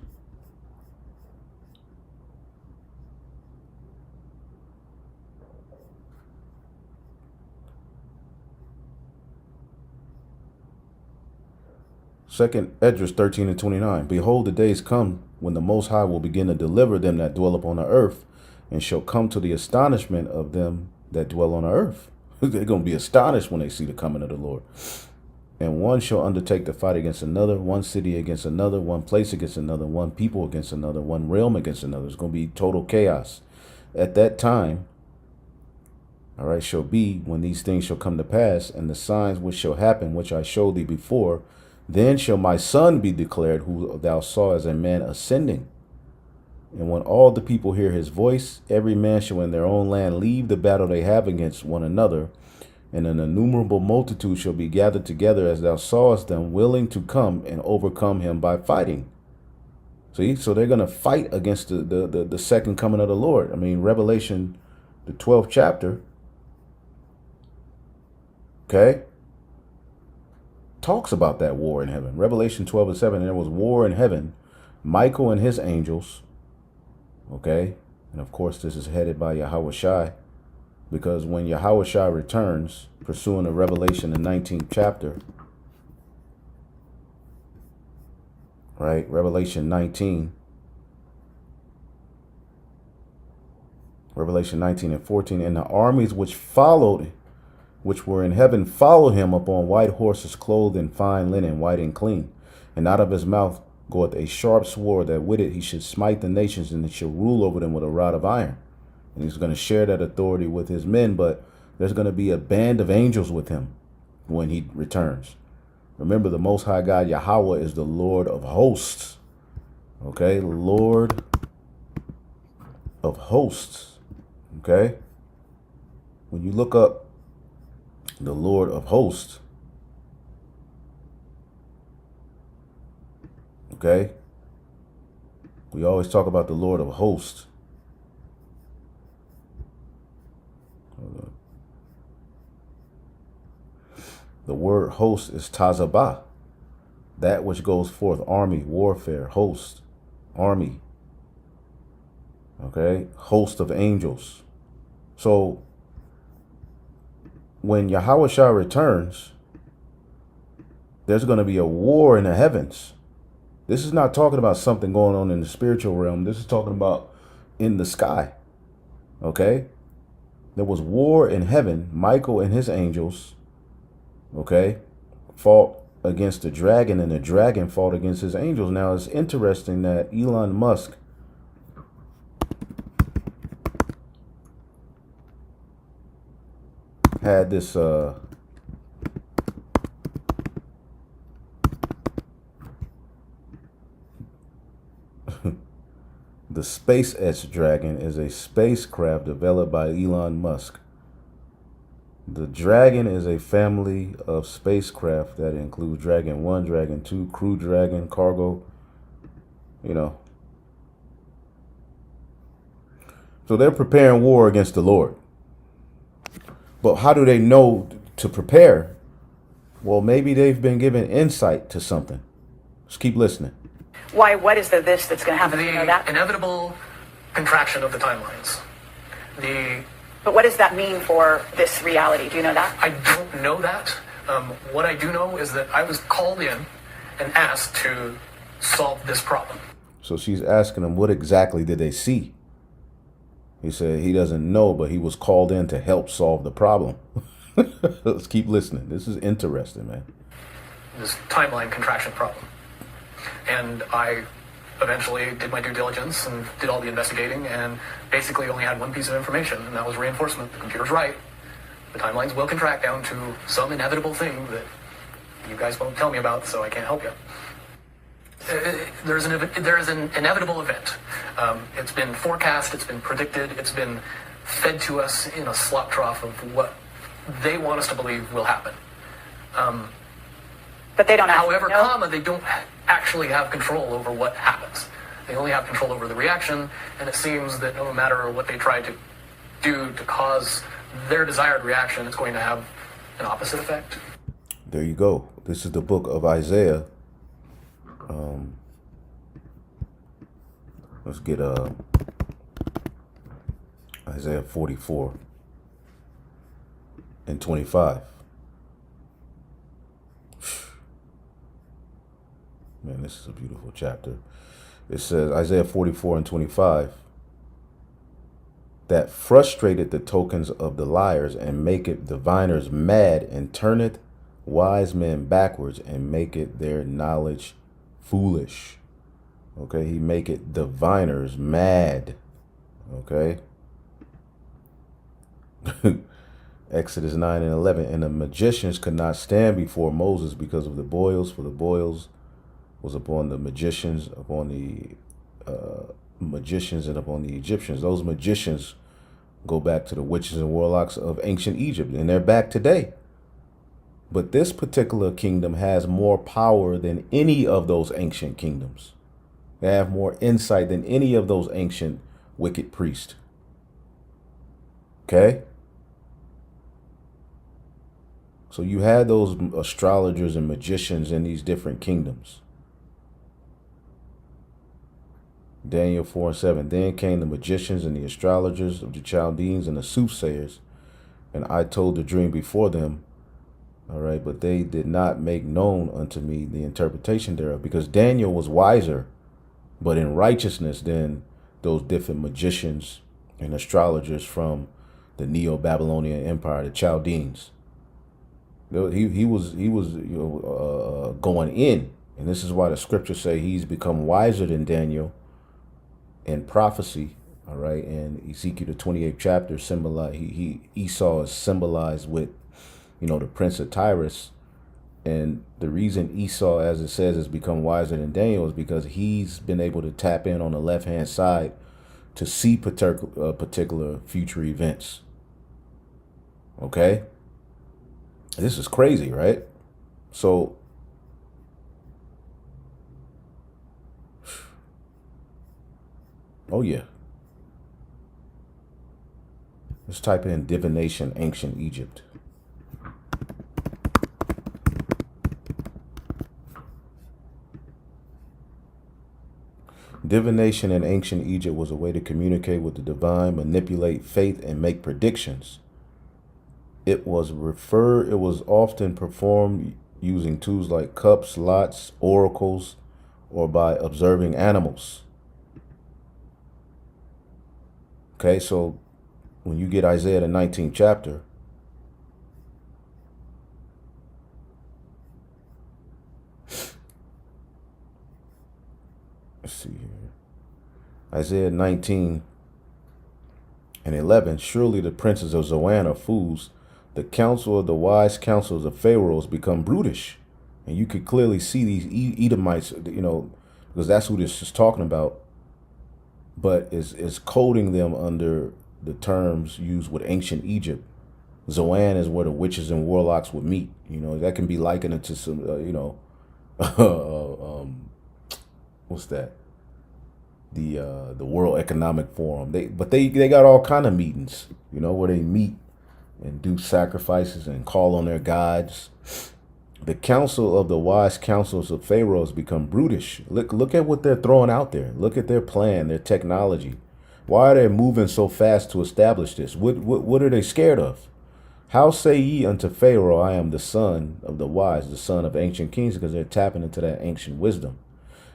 Second Esdras 13 and 29. Behold, the days come when the Most High will begin to deliver them that dwell upon the earth, and shall come to the astonishment of them that dwell on the earth. They're going to be astonished when they see the coming of the Lord. And one shall undertake to fight against another, one city against another, one place against another, one people against another, one realm against another. It's going to be total chaos. At that time, all right, shall be when these things shall come to pass, and the signs which shall happen, which I showed thee before, then shall my son be declared, who thou saw as a man ascending. And when all the people hear his voice, every man shall in their own land leave the battle they have against one another, and an innumerable multitude shall be gathered together as thou sawest them, willing to come and overcome him by fighting. See, so they're going to fight against the second coming of the Lord. I mean, Revelation, the 12th chapter, okay, talks about that war in heaven. Revelation 12 and 7, there was war in heaven, Michael and his angels, okay, and of course this is headed by Yahweh Shai, because when Yahweh Shai returns, pursuing the Revelation, the 19th chapter, right, Revelation 19 and 14, and the armies which were in heaven followed him upon white horses, clothed in fine linen, white and clean. And out of his mouth goeth a sharp sword, that with it he should smite the nations, and he shall rule over them with a rod of iron. And he's going to share that authority with his men, but there's going to be a band of angels with him when he returns. Remember, the Most High God, Yahweh, is the Lord of hosts. Okay, Lord of hosts. Okay, when you look up the Lord of hosts, okay, we always talk about the Lord of hosts. The word host is tazabah, that which goes forth, army, warfare, host, army, okay, host of angels. So when Yahweh Shah returns, there's going to be a war in the heavens. This is not talking about something going on in the spiritual realm. This is talking about in the sky. Okay? There was war in heaven. Michael and his angels, okay, fought against the dragon, and the dragon fought against his angels. Now, it's interesting that Elon Musk had this the SpaceX Dragon is a spacecraft developed by Elon Musk. The Dragon is a family of spacecraft that includes Dragon 1, Dragon 2, Crew Dragon, cargo, you know. So they're preparing war against the Lord. But how do they know to prepare? Well, maybe they've been given insight to something. Just keep listening. Why? What is this that's going to happen? Do you know that? The inevitable contraction of the timelines. But what does that mean for this reality? Do you know that? I don't know that. What I do know is that I was called in and asked to solve this problem. So she's asking them, what exactly did they see? He said he doesn't know, but he was called in to help solve the problem. Let's keep listening. This is interesting, man. This timeline contraction problem. And I eventually did my due diligence and did all the investigating and basically only had one piece of information, and that was reinforcement. The computer's right. The timelines will contract down to some inevitable thing that you guys won't tell me about, so I can't help you. There is an inevitable event. It's been forecast, it's been predicted, it's been fed to us in a slop trough of what they want us to believe will happen. But they don't However, know. they don't actually have control over what happens. They only have control over the reaction, and it seems that no matter what they try to do to cause their desired reaction, it's going to have an opposite effect. There you go. This is the book of Isaiah. Let's get Isaiah 44 and 25. Man, this is a beautiful chapter. It says, Isaiah 44 and 25, that frustrated the tokens of the liars and maketh diviners mad and turneth wise men backwards and maketh their knowledge foolish. Okay, he maketh diviners mad. Okay. Exodus 9 and 11. And the magicians could not stand before Moses because of the boils, for the boils was upon the magicians, upon the magicians, and upon the Egyptians. Those magicians go back to the witches and warlocks of ancient Egypt, and they're back today. But this particular kingdom has more power than any of those ancient kingdoms. They have more insight than any of those ancient wicked priests. Okay? So you had those astrologers and magicians in these different kingdoms. Daniel 4 and 7. Then came the magicians and the astrologers of the Chaldeans and the soothsayers, and I told the dream before them. All right, but they did not make known unto me the interpretation thereof, because Daniel was wiser, but in righteousness, than those different magicians and astrologers from the Neo-Babylonian Empire, the Chaldeans. He was going in, and this is why the scriptures say he's become wiser than Daniel in prophecy. All right, and Ezekiel the 28th chapter symbolize Esau is symbolized with, the prince of Tyrus. And the reason Esau, as it says, has become wiser than Daniel is because he's been able to tap in on the left-hand side to see particular future events. Okay? This is crazy, right? So, oh yeah. Let's type in divination, ancient Egypt. Divination in ancient Egypt was a way to communicate with the divine, manipulate faith, and make predictions. It was often performed using tools like cups, lots, oracles, or by observing animals. Okay, so when you get Isaiah the 19th chapter, let's see here. Isaiah 19 and 11. Surely the princes of Zoan are fools. The counsel of the wise counselors of Pharaohs become brutish. And you could clearly see these Edomites, because that's who this is talking about. But is coding them under the terms used with ancient Egypt. Zoan is where the witches and warlocks would meet. That can be likened to some, what's that? The World Economic Forum. They got all kind of meetings, where they meet and do sacrifices and call on their gods. The counsel of the wise counsels of Pharaoh has become brutish. Look at what they're throwing out there. Look at their plan, their technology. Why are they moving so fast to establish this? What are they scared of? How say ye unto Pharaoh, I am the son of the wise, the son of ancient kings, because they're tapping into that ancient wisdom.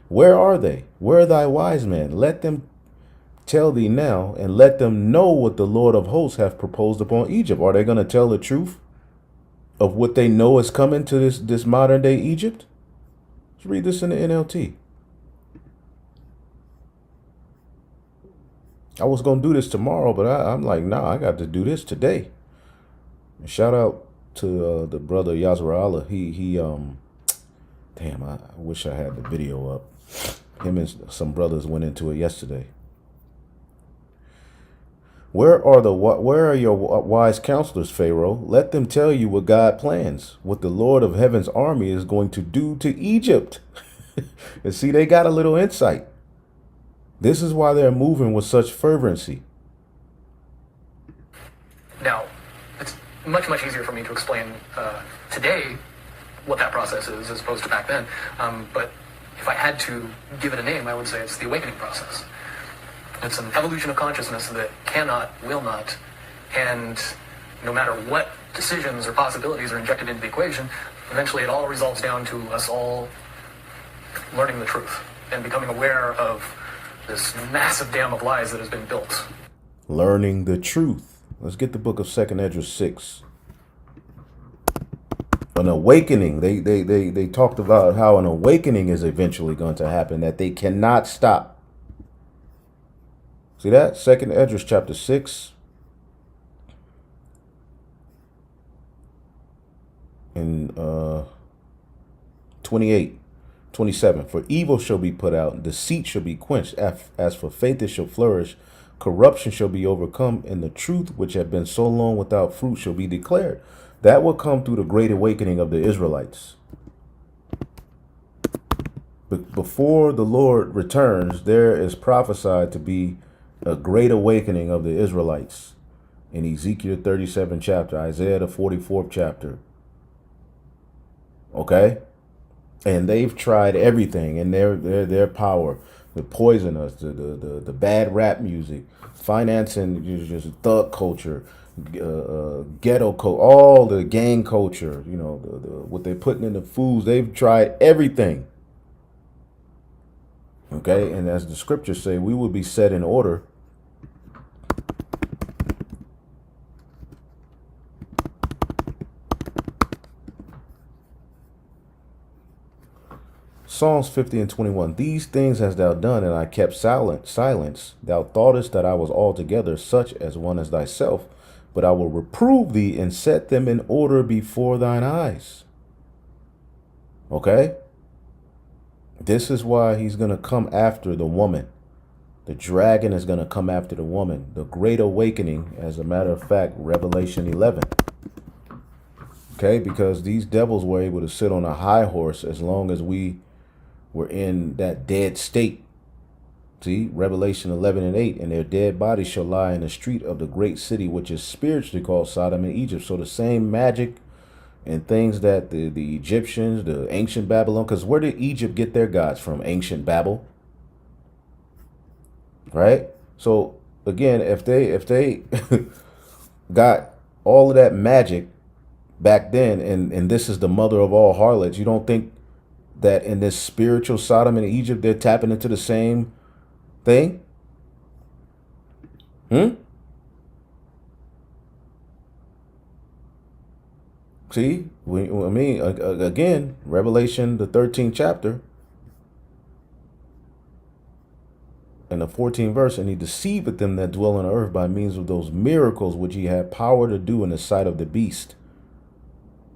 Where are they? Where are thy wise men? Let them tell thee now, and let them know what the Lord of hosts hath proposed upon Egypt. Are they going to tell the truth of what they know is coming to this modern day Egypt? Let's read this in the NLT. I was going to do this tomorrow, but I'm like, nah, I got to do this today. And shout out to the brother Yazra. Damn, I wish I had the video up. Him and some brothers went into it yesterday. Where are your wise counselors, Pharaoh? Let them tell you what God plans, what the Lord of heaven's army is going to do to Egypt. And see, they got a little insight. This is why they're moving with such fervency. Now, it's much, much easier for me to explain today what that process is as opposed to back then. But if I had to give it a name, I would say it's the awakening process. It's an evolution of consciousness that cannot, will not, and no matter what decisions or possibilities are injected into the equation, eventually it all resolves down to us all learning the truth and becoming aware of this massive dam of lies that has been built. Learning the truth. Let's get the book of 2nd Esdras 6. An awakening. They talked about how an awakening is eventually going to happen that they cannot stop. See that? 2nd Esdras chapter 6. And 28, 27. For evil shall be put out, and deceit shall be quenched. As for faith it shall flourish. Corruption shall be overcome, and the truth which had been so long without fruit shall be declared. That will come through the great awakening of the Israelites. But before the Lord returns, there is prophesied to be a great awakening of the Israelites in Ezekiel 37 chapter, Isaiah the 44th chapter. Okay? And they've tried everything in their power to poison us, the bad rap music, financing just thug culture, ghetto culture, all the gang culture, you know, what they're putting in the foods. They've tried everything. Okay, and as the scriptures say, we will be set in order. Psalms 50 and 21. These things hast thou done, and I kept silence. Thou thoughtest that I was altogether such as one as thyself, but I will reprove thee and set them in order before thine eyes. Okay? This is why he's going to come after the woman. The dragon is going to come after the woman. The great awakening, as a matter of fact, Revelation 11. Okay, because these devils were able to sit on a high horse as long as we were in that dead state. See, Revelation 11 and 8. And their dead bodies shall lie in the street of the great city, which is spiritually called Sodom and Egypt. So the same magic and things that the Egyptians, the ancient Babylon, because where did Egypt get their gods from? Ancient Babel. Right? So again, if they got all of that magic back then, and this is the mother of all harlots, you don't think that in this spiritual Sodom and Egypt they're tapping into the same thing? See, again, Revelation, the 13th chapter and the 14th verse, and he deceiveth them that dwell on the earth by means of those miracles which he had power to do in the sight of the beast.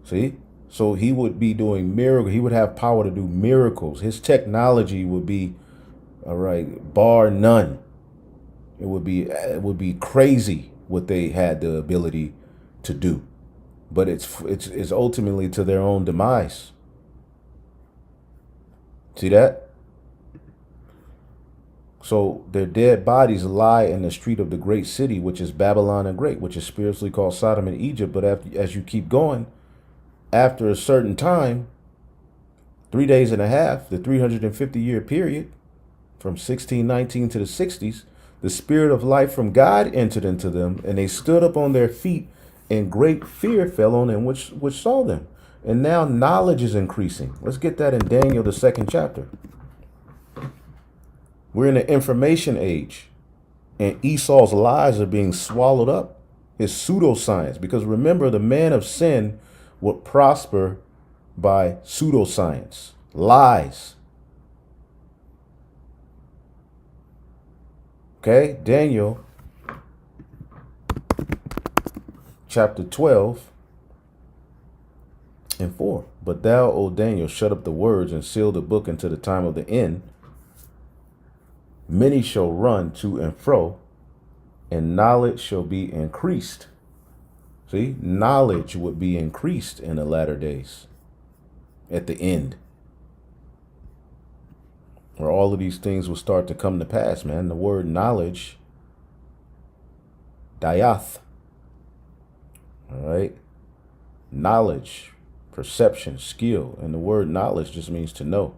See, so he would be doing miracles. He would have power to do miracles. His technology would be, all right, bar none. It would be crazy what they had the ability to do. But it's ultimately to their own demise. See that? So their dead bodies lie in the street of the great city, which is Babylon the Great, which is spiritually called Sodom and Egypt. But as you keep going, after a certain time, 3 days and a half, the 350-year period, from 1619 to the 60s, the spirit of life from God entered into them, and they stood up on their feet, and great fear fell on them which saw them. And now knowledge is increasing. Let's get that in Daniel, the 2nd chapter. We're in the information age. And Esau's lies are being swallowed up. His pseudoscience. Because remember, the man of sin would prosper by pseudoscience, lies. Okay, Daniel chapter 12 and 4. But thou, O Daniel, shut up the words and seal the book until the time of the end. Many shall run to and fro, and knowledge shall be increased. See, knowledge would be increased in the latter days, at the end, where all of these things will start to come to pass, man. The word knowledge, dayath, all right? Knowledge, perception, skill. And the word knowledge just means to know,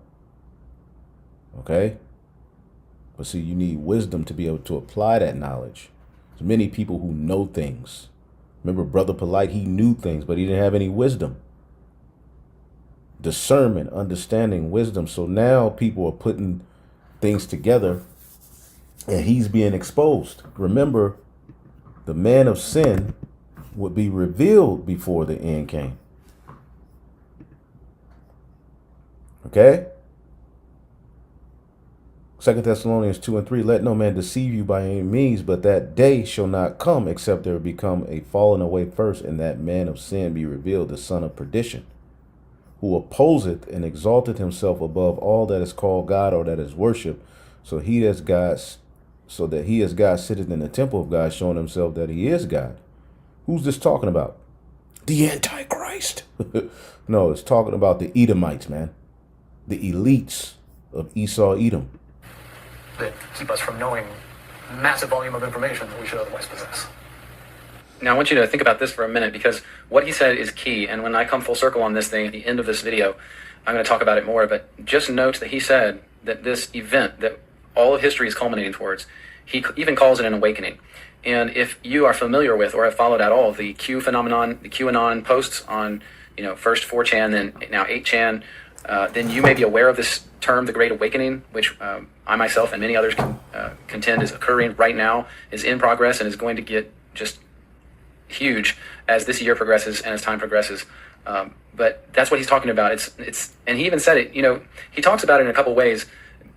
okay? But see, you need wisdom to be able to apply that knowledge. There's many people who know things. Remember Brother Polite, he knew things, but he didn't have any wisdom. Discernment, understanding, wisdom. So now people are putting things together and he's being exposed. Remember, the man of sin would be revealed before the end came. Okay? 2 Thessalonians 2 and 3, let no man deceive you by any means, but that day shall not come except there become a falling away first, and that man of sin be revealed, the son of perdition, who opposeth and exalteth himself above all that is called God or that is worship, so that he as God sitteth in the temple of God, showing himself that he is God. Who's this talking about? The Antichrist. No, it's talking about the Edomites, man. The elites of Esau, Edom. That keep us from knowing massive volume of information that we should otherwise possess. Now, I want you to think about this for a minute, because what he said is key. And when I come full circle on this thing at the end of this video, I'm going to talk about it more. But just note that he said that this event that all of history is culminating towards, he even calls it an awakening. And if you are familiar with or have followed at all the Q phenomenon, the QAnon posts on, first 4chan, then now 8chan, then you may be aware of this term, the Great Awakening, which I myself and many others contend is occurring right now, is in progress, and is going to get just huge as this year progresses and as time progresses. But that's what he's talking about. It's and he even said it. He talks about it in a couple ways.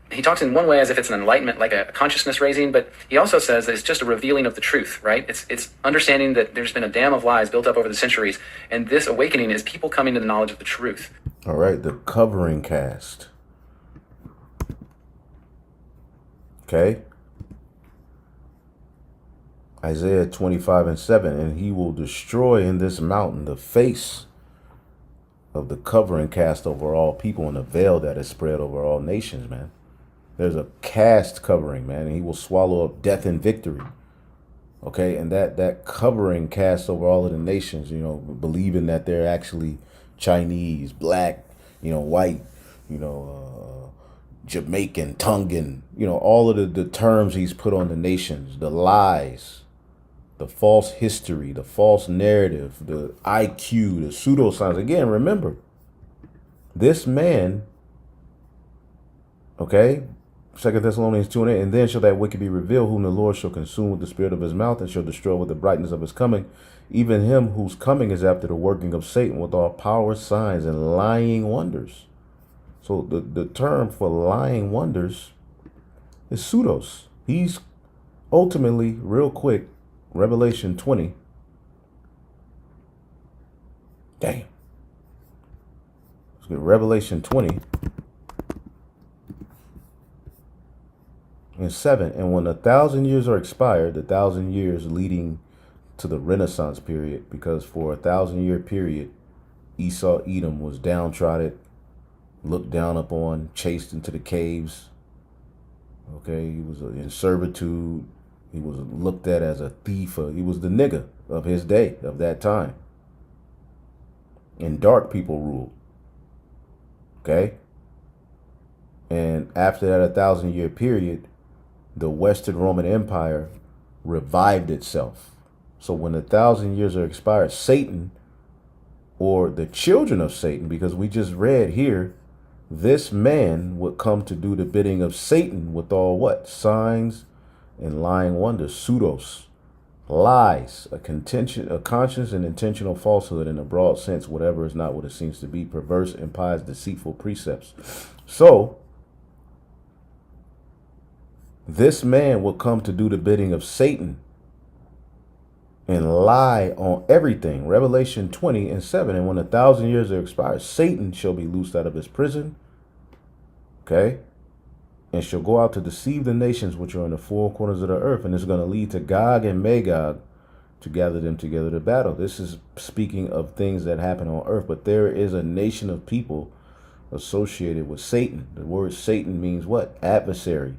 He talks in one way as if it's an enlightenment, like a consciousness raising, but he also says that it's just a revealing of the truth, right? It's understanding that there's been a dam of lies built up over the centuries, and this awakening is people coming to the knowledge of the truth. All right, the covering cast. Okay. Isaiah 25 and 7, and he will destroy in this mountain the face of the covering cast over all people, and the veil that is spread over all nations, man. There's a cast covering, man, and he will swallow up death and victory. Okay, and that covering cast over all of the nations, believing that they're actually Chinese, black, white, Jamaican, Tongan, all of the terms he's put on the nations, the lies, the false history, the false narrative, the IQ, the pseudoscience. Again, remember, this man, okay, 2 Thessalonians 2 and 8, and then shall that wicked be revealed, whom the Lord shall consume with the spirit of his mouth, and shall destroy with the brightness of his coming, even him whose coming is after the working of Satan with all power, signs, and lying wonders. So the term for lying wonders is pseudos. He's ultimately, real quick, Revelation 20. Damn. Let's get Revelation 20 and 7. And when 1,000 years are expired, the 1,000 years leading to the Renaissance period, because for 1,000-year period, Esau, Edom was downtrodden, looked down upon, chased into the caves. Okay, he was in servitude. He was looked at as a thief. He was the nigger of his day, of that time. And dark people ruled. Okay? And after that 1,000-year period, the Western Roman Empire revived itself. So when 1,000 years are expired, Satan, or the children of Satan, because we just read here, this man would come to do the bidding of Satan with all what? Signs and lying wonders, pseudos, lies, a conscious and intentional falsehood in a broad sense, whatever is not what it seems to be, perverse, impious, deceitful precepts. So, this man will come to do the bidding of Satan and lie on everything. Revelation 20:7. And when 1,000 years are expired, Satan shall be loosed out of his prison. Okay? And shall go out to deceive the nations which are in the four corners of the earth. And it's going to lead to Gog and Magog to gather them together to battle. This is speaking of things that happen on earth. But there is a nation of people associated with Satan. The word Satan means what? Adversary.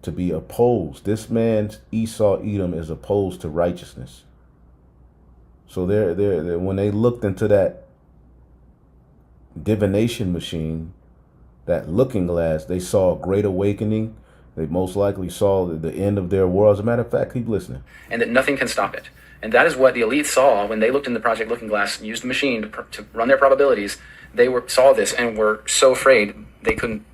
To be opposed. This man's Esau, Edom, is opposed to righteousness. So they're when they looked into that divination machine, that looking glass, they saw a great awakening. They most likely saw the end of their world. As a matter of fact, keep listening. And that nothing can stop it. And that is what the elite saw when they looked in the Project Looking Glass and used the machine to run their probabilities. They saw this and were so afraid they couldn't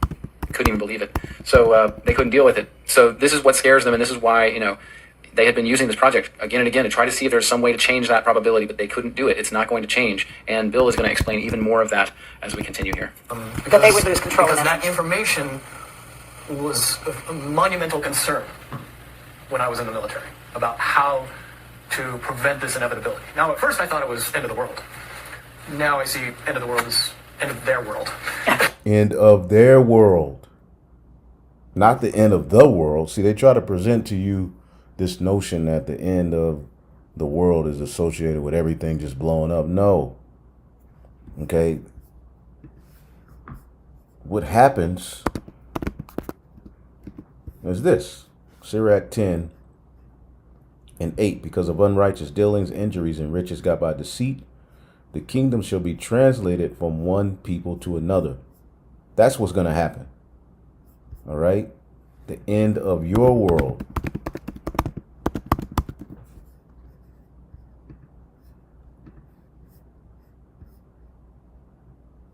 even believe it. So they couldn't deal with it. So this is what scares them, and this is why, they had been using this project again and again to try to see if there's some way to change that probability, but they couldn't do it. It's not going to change. And Bill is going to explain even more of that as we continue here. That they would lose control. Because that information was a monumental concern when I was in the military about how to prevent this inevitability. Now, at first I thought it was end of the world. Now I see end of the world as end of their world. End of their world. Not the end of the world. See, they try to present to you this notion that the end of the world is associated with everything just blowing up. No. Okay. What happens is this. Sirach 10:8. Because of unrighteous dealings, injuries, and riches got by deceit, the kingdom shall be translated from one people to another. That's what's going to happen. All right? The end of your world.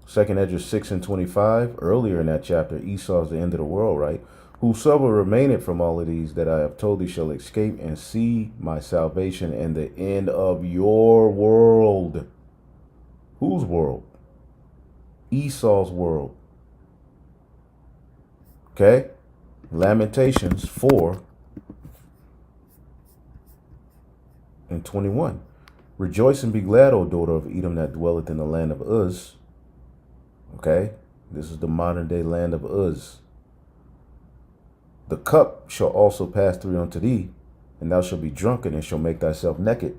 Second Ezra 6:25. Earlier in that chapter, Esau is the end of the world, right? Whosoever remaineth from all of these that I have told thee shall escape and see my salvation and the end of your world. Whose world? Esau's world. Okay? Lamentations 4:21. Rejoice and be glad, O daughter of Edom that dwelleth in the land of Uz. Okay? This is the modern day land of Uz. The cup shall also pass through unto thee, and thou shalt be drunken and shall make thyself naked.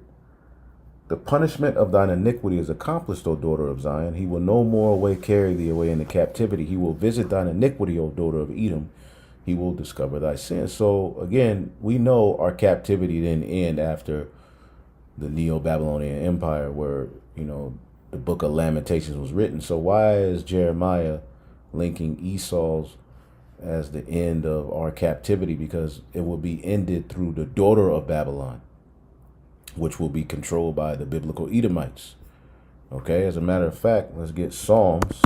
The punishment of thine iniquity is accomplished, O daughter of Zion. He will no more carry thee away into captivity. He will visit thine iniquity, O daughter of Edom. He will discover thy sins. So again, we know our captivity didn't end after the Neo-Babylonian Empire, where, the book of Lamentations was written. So why is Jeremiah linking Esau's as the end of our captivity? Because it will be ended through the daughter of Babylon, which will be controlled by the biblical Edomites. Okay, as a matter of fact, let's get Psalms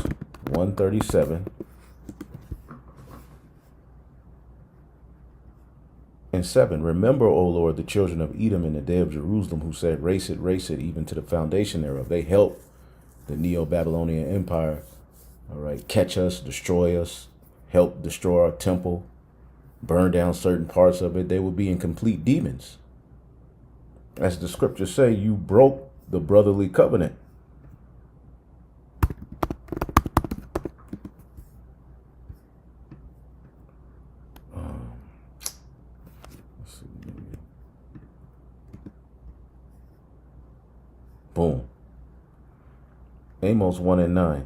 137:7. Remember, O Lord, the children of Edom in the day of Jerusalem, who said, race it, even to the foundation thereof. They helped the Neo-Babylonian Empire, all right, catch us, destroy us, help destroy our temple, burn down certain parts of it. They would be in complete demons. As the scriptures say, you broke the brotherly covenant. Boom. Amos 1:9.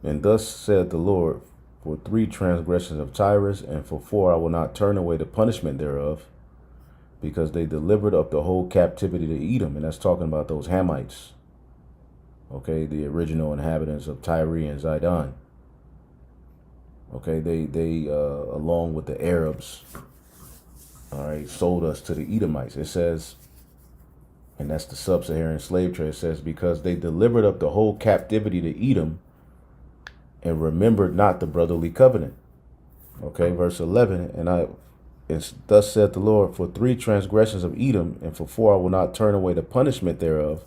And thus said the Lord, for 3 transgressions of Tyrus, and for 4 I will not turn away the punishment thereof, because they delivered up the whole captivity to Edom. And that's talking about those Hamites. Okay, the original inhabitants of Tyre and Zidon. Okay, they along with the Arabs, all right, sold us to the Edomites. It says, and that's the sub-Saharan slave trade, it says, because they delivered up the whole captivity to Edom, and remembered not the brotherly covenant. Okay, verse 11, and thus saith the Lord, for 3 transgressions of Edom, and for 4 I will not turn away the punishment thereof,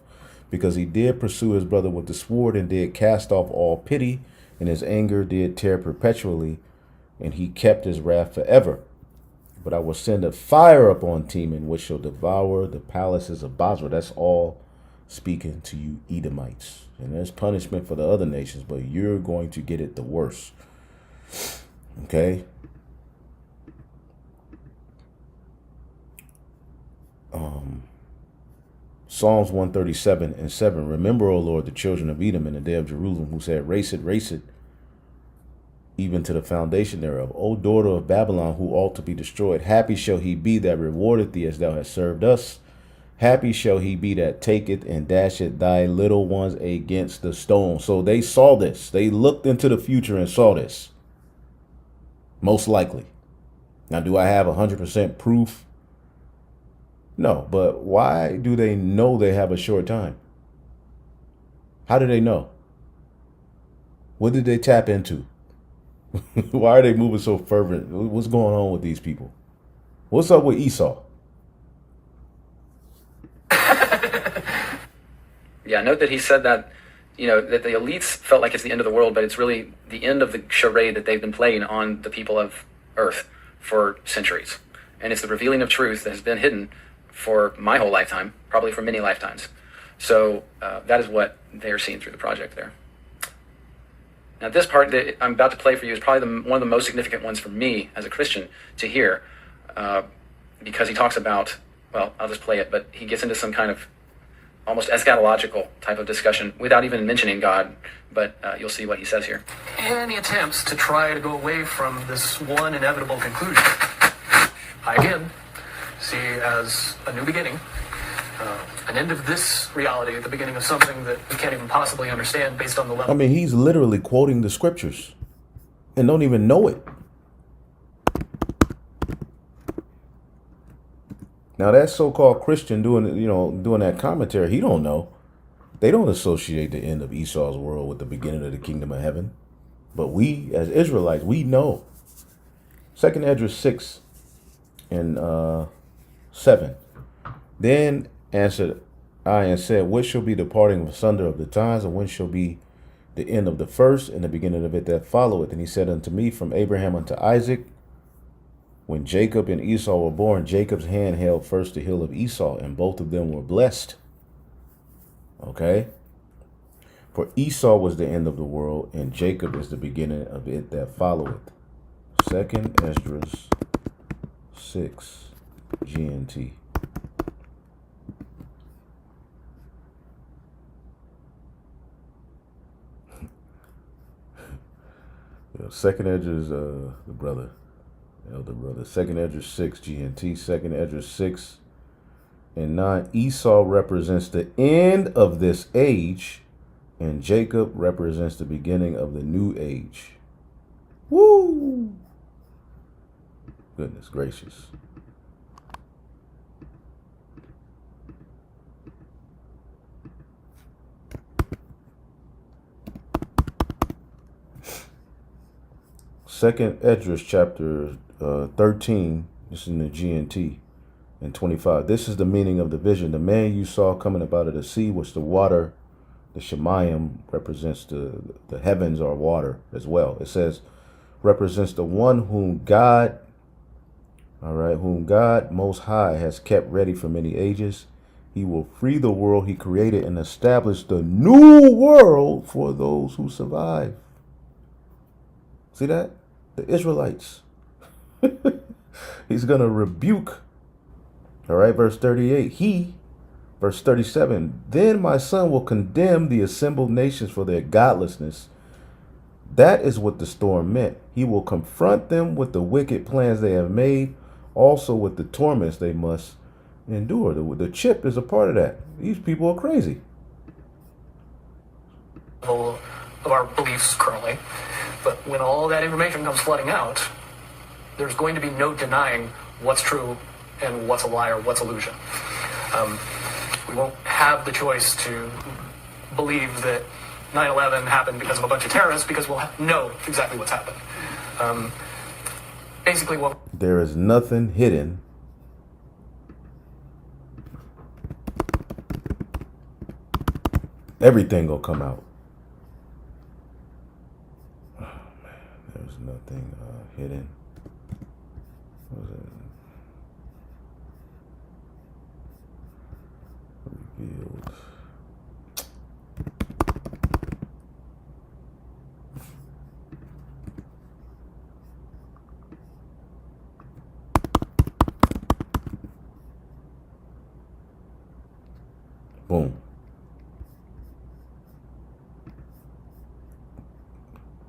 because he did pursue his brother with the sword, and did cast off all pity, and his anger did tear perpetually, and he kept his wrath forever. But I will send a fire upon Teman, which shall devour the palaces of Basra. That's all speaking to you Edomites. And there's punishment for the other nations, but you're going to get it the worst. Okay? Psalms 137 and 7. Remember, O Lord, the children of Edom in the day of Jerusalem, who said, race it, even to the foundation thereof. O daughter of Babylon, who ought to be destroyed, happy shall he be that rewardeth thee as thou hast served us. Happy shall he be that taketh and dasheth thy little ones against the stone. So they saw this. They looked into the future and saw this. Most likely. Now, do I have 100% proof? No, but why do they know they have a short time? How do they know? What did they tap into? Why are they moving so fervent? What's going on with these people? What's up with Esau? Yeah, note that he said that, that the elites felt like it's the end of the world, but it's really the end of the charade that they've been playing on the people of Earth for centuries. And it's the revealing of truth that has been hidden for my whole lifetime, probably for many lifetimes. So that is what they're seeing through the project there. Now, this part that I'm about to play for you is probably one of the most significant ones for me as a Christian to hear, because he talks about, well, I'll just play it, but he gets into some kind of almost eschatological type of discussion without even mentioning God, but you'll see what he says here. Any attempts to try to go away from this one inevitable conclusion, I again see as a new beginning, an end of this reality, the beginning of something that we can't even possibly understand based on the level. I mean, he's literally quoting the scriptures and don't even know it. Now, that so-called Christian doing that commentary, he don't know. They don't associate the end of Esau's world with the beginning of the kingdom of heaven. But we, as Israelites, we know. 2 Esdras 6 and 7. Then answered I and said, what shall be the parting asunder of the times, and when shall be the end of the first, and the beginning of it that followeth? And he said unto me, from Abraham unto Isaac. When Jacob and Esau were born, Jacob's hand held first the heel of Esau, and both of them were blessed. Okay? For Esau was the end of the world, and Jacob is the beginning of it that followeth. 2 Esdras 6 GNT. Second Esdras, the brother. Elder brother. 2 Esdras 6 GNT. 2 Esdras 6 and 9. Esau represents the end of this age, and Jacob represents the beginning of the new age. Woo! Goodness gracious. Second Esdras chapter 13, this is in the GNT, and 25. This is the meaning of the vision. The man you saw coming up out of the sea, which the water, the Shemayim, represents the heavens or water as well. It says, represents the one whom God, whom God Most High has kept ready for many ages. He will free the world he created and establish the new world for those who survive. See that? The Israelites. He's going to rebuke. All right, verse 38. Verse 37. Then my son will condemn the assembled nations for their godlessness. That is what the storm meant. He will confront them with the wicked plans they have made, also with the torments they must endure. The chip is a part of that. These people are crazy. Of our beliefs currently. But when all that information comes flooding out, there's going to be no denying what's true and what's a lie or what's illusion. We won't have the choice to believe that 9/11 happened because of a bunch of terrorists, because we'll know exactly what's happened. Basically, what There is nothing hidden. Everything gonna come out. Oh man, there's nothing hidden. What was it? Revealed. Boom.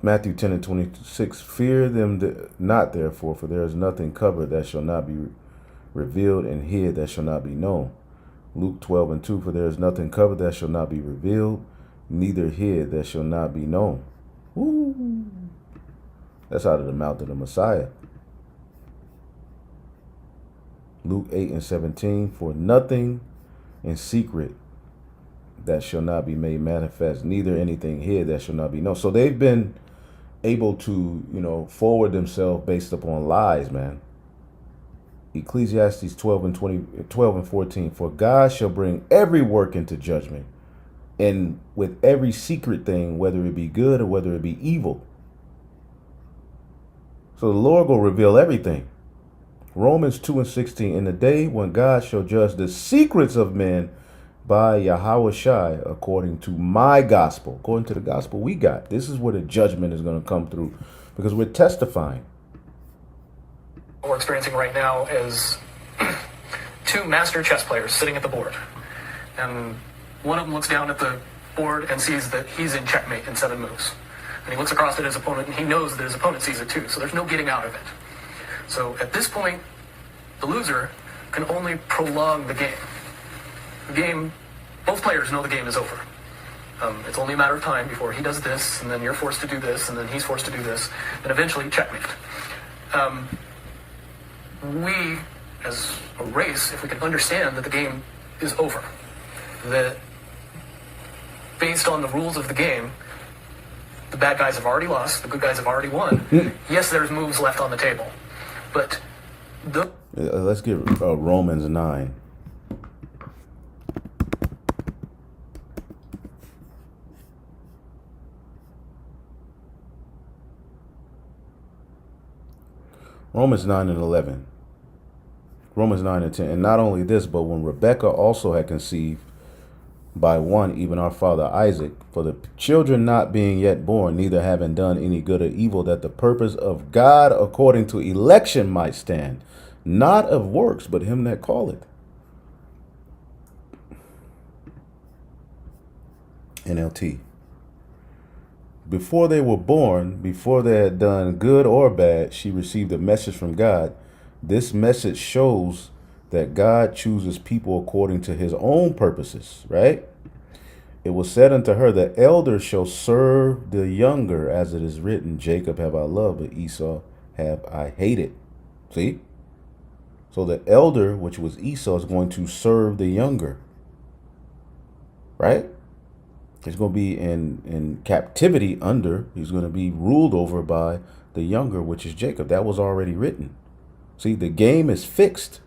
Matthew 10 and 26, fear them not therefore, for there is nothing covered that shall not be revealed, and hid that shall not be known. Luke 12 and 2, for there is nothing covered that shall not be revealed, neither hid that shall not be known. Woo. That's out of the mouth of the Messiah. Luke 8 and 17, for nothing in secret that shall not be made manifest, neither anything hid that shall not be known. So they've been able to, forward themselves based upon lies, man. Ecclesiastes 12 and 14, for God shall bring every work into judgment, and with every secret thing, whether it be good or whether it be evil. So the Lord will reveal everything. Romans 2 and 16, in the day when God shall judge the secrets of men by Yahweh Shai, according to my gospel, according to the gospel we got. This is where the judgment is going to come through, because we're testifying. What we're experiencing right now is two master chess players sitting at the board. And one of them looks down at the board and sees that he's in checkmate in 7 moves. And he looks across at his opponent, and he knows that his opponent sees it too, so there's no getting out of it. So at this point, the loser can only prolong the game. The game, both players know the game is over. It's only a matter of time before he does this, and then you're forced to do this, and then he's forced to do this, and eventually checkmate. We, as a race, if we can understand that the game is over, that based on the rules of the game, the bad guys have already lost, the good guys have already won. Yes, there's moves left on the table, but let's get Romans 9. Romans 9 and 11. Romans 9 and 10. And not only this, but when Rebekah also had conceived by one, even our father Isaac, for the children not being yet born, neither having done any good or evil, that the purpose of God according to election might stand, not of works, but him that calleth. NLT. Before they were born, before they had done good or bad, she received a message from God. This message shows that God chooses people according to his own purposes, right? It was said unto her, the elder shall serve the younger, as it is written, Jacob have I loved, but Esau have I hated. See? So the elder, which was Esau, is going to serve the younger, right? He's going to be in captivity under, he's going to be ruled over by the younger, which is Jacob. That was already written. See, the game is fixed.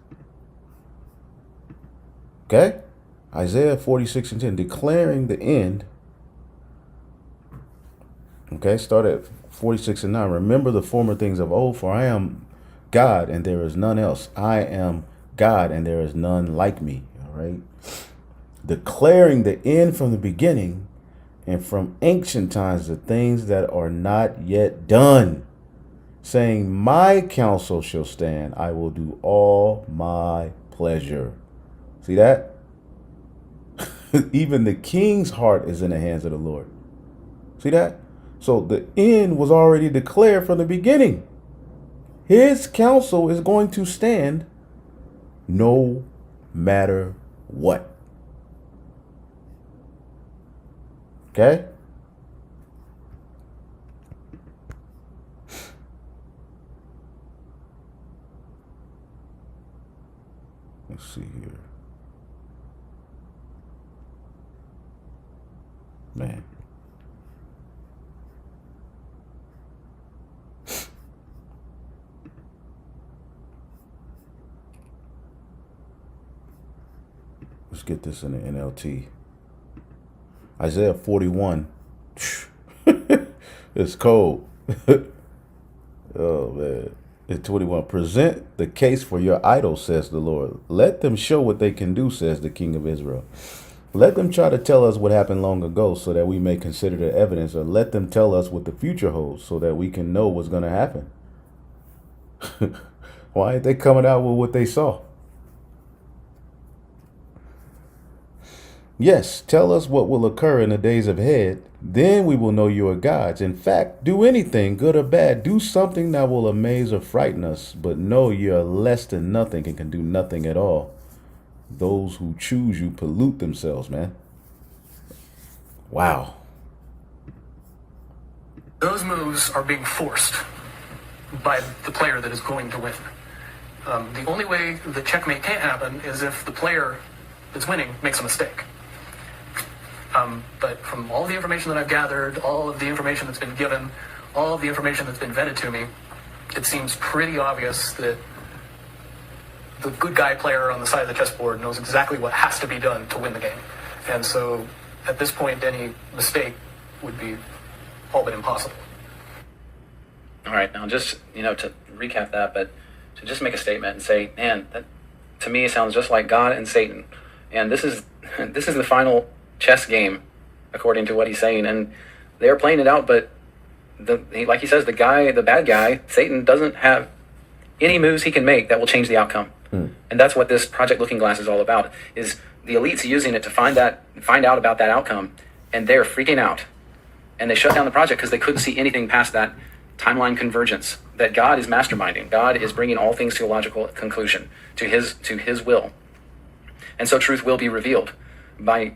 Okay? Isaiah 46 and 10, declaring the end. Okay, start at 46 and 9. Remember the former things of old, for I am God and there is none else. I am God and there is none like me. All right? Declaring the end from the beginning, and from ancient times the things that are not yet done, saying, my counsel shall stand, I will do all my pleasure. See that? Even the king's heart is in the hands of the Lord. See that? So the end was already declared from the beginning. His counsel is going to stand no matter what. Okay? Let's see here. Man. Let's get this in the NLT. Isaiah 41. It's cold. Oh, man. In 21, present the case for your idols, says the Lord. Let them show what they can do, says the King of Israel. Let them try to tell us what happened long ago so that we may consider the evidence, or let them tell us what the future holds so that we can know what's going to happen. Why ain't they coming out with what they saw? Yes, tell us what will occur in the days ahead. Then we will know you are gods. In fact, do anything, good or bad. Do something that will amaze or frighten us. But know you are less than nothing and can do nothing at all. Those who choose you pollute themselves, man. Wow. Those moves are being forced by the player that is going to win. The only way the checkmate can't happen is if the player that's winning makes a mistake. But from all the information that I've gathered, all of the information that's been given, all of the information that's been vetted to me, it seems pretty obvious that the good guy player on the side of the chessboard knows exactly what has to be done to win the game. And so at this point, any mistake would be all but impossible. All right, now just, to recap that, but to just make a statement and say, man, that to me sounds just like God and Satan. And this is the final chess game, according to what he's saying. And they're playing it out, but like he says, the bad guy, Satan, doesn't have any moves he can make that will change the outcome. And that's what this Project Looking Glass is all about, is the elites using it to find out about that outcome, and they're freaking out. And they shut down the project because they couldn't see anything past that timeline convergence that God is masterminding. God is bringing all things to a logical conclusion, to his will. And so truth will be revealed by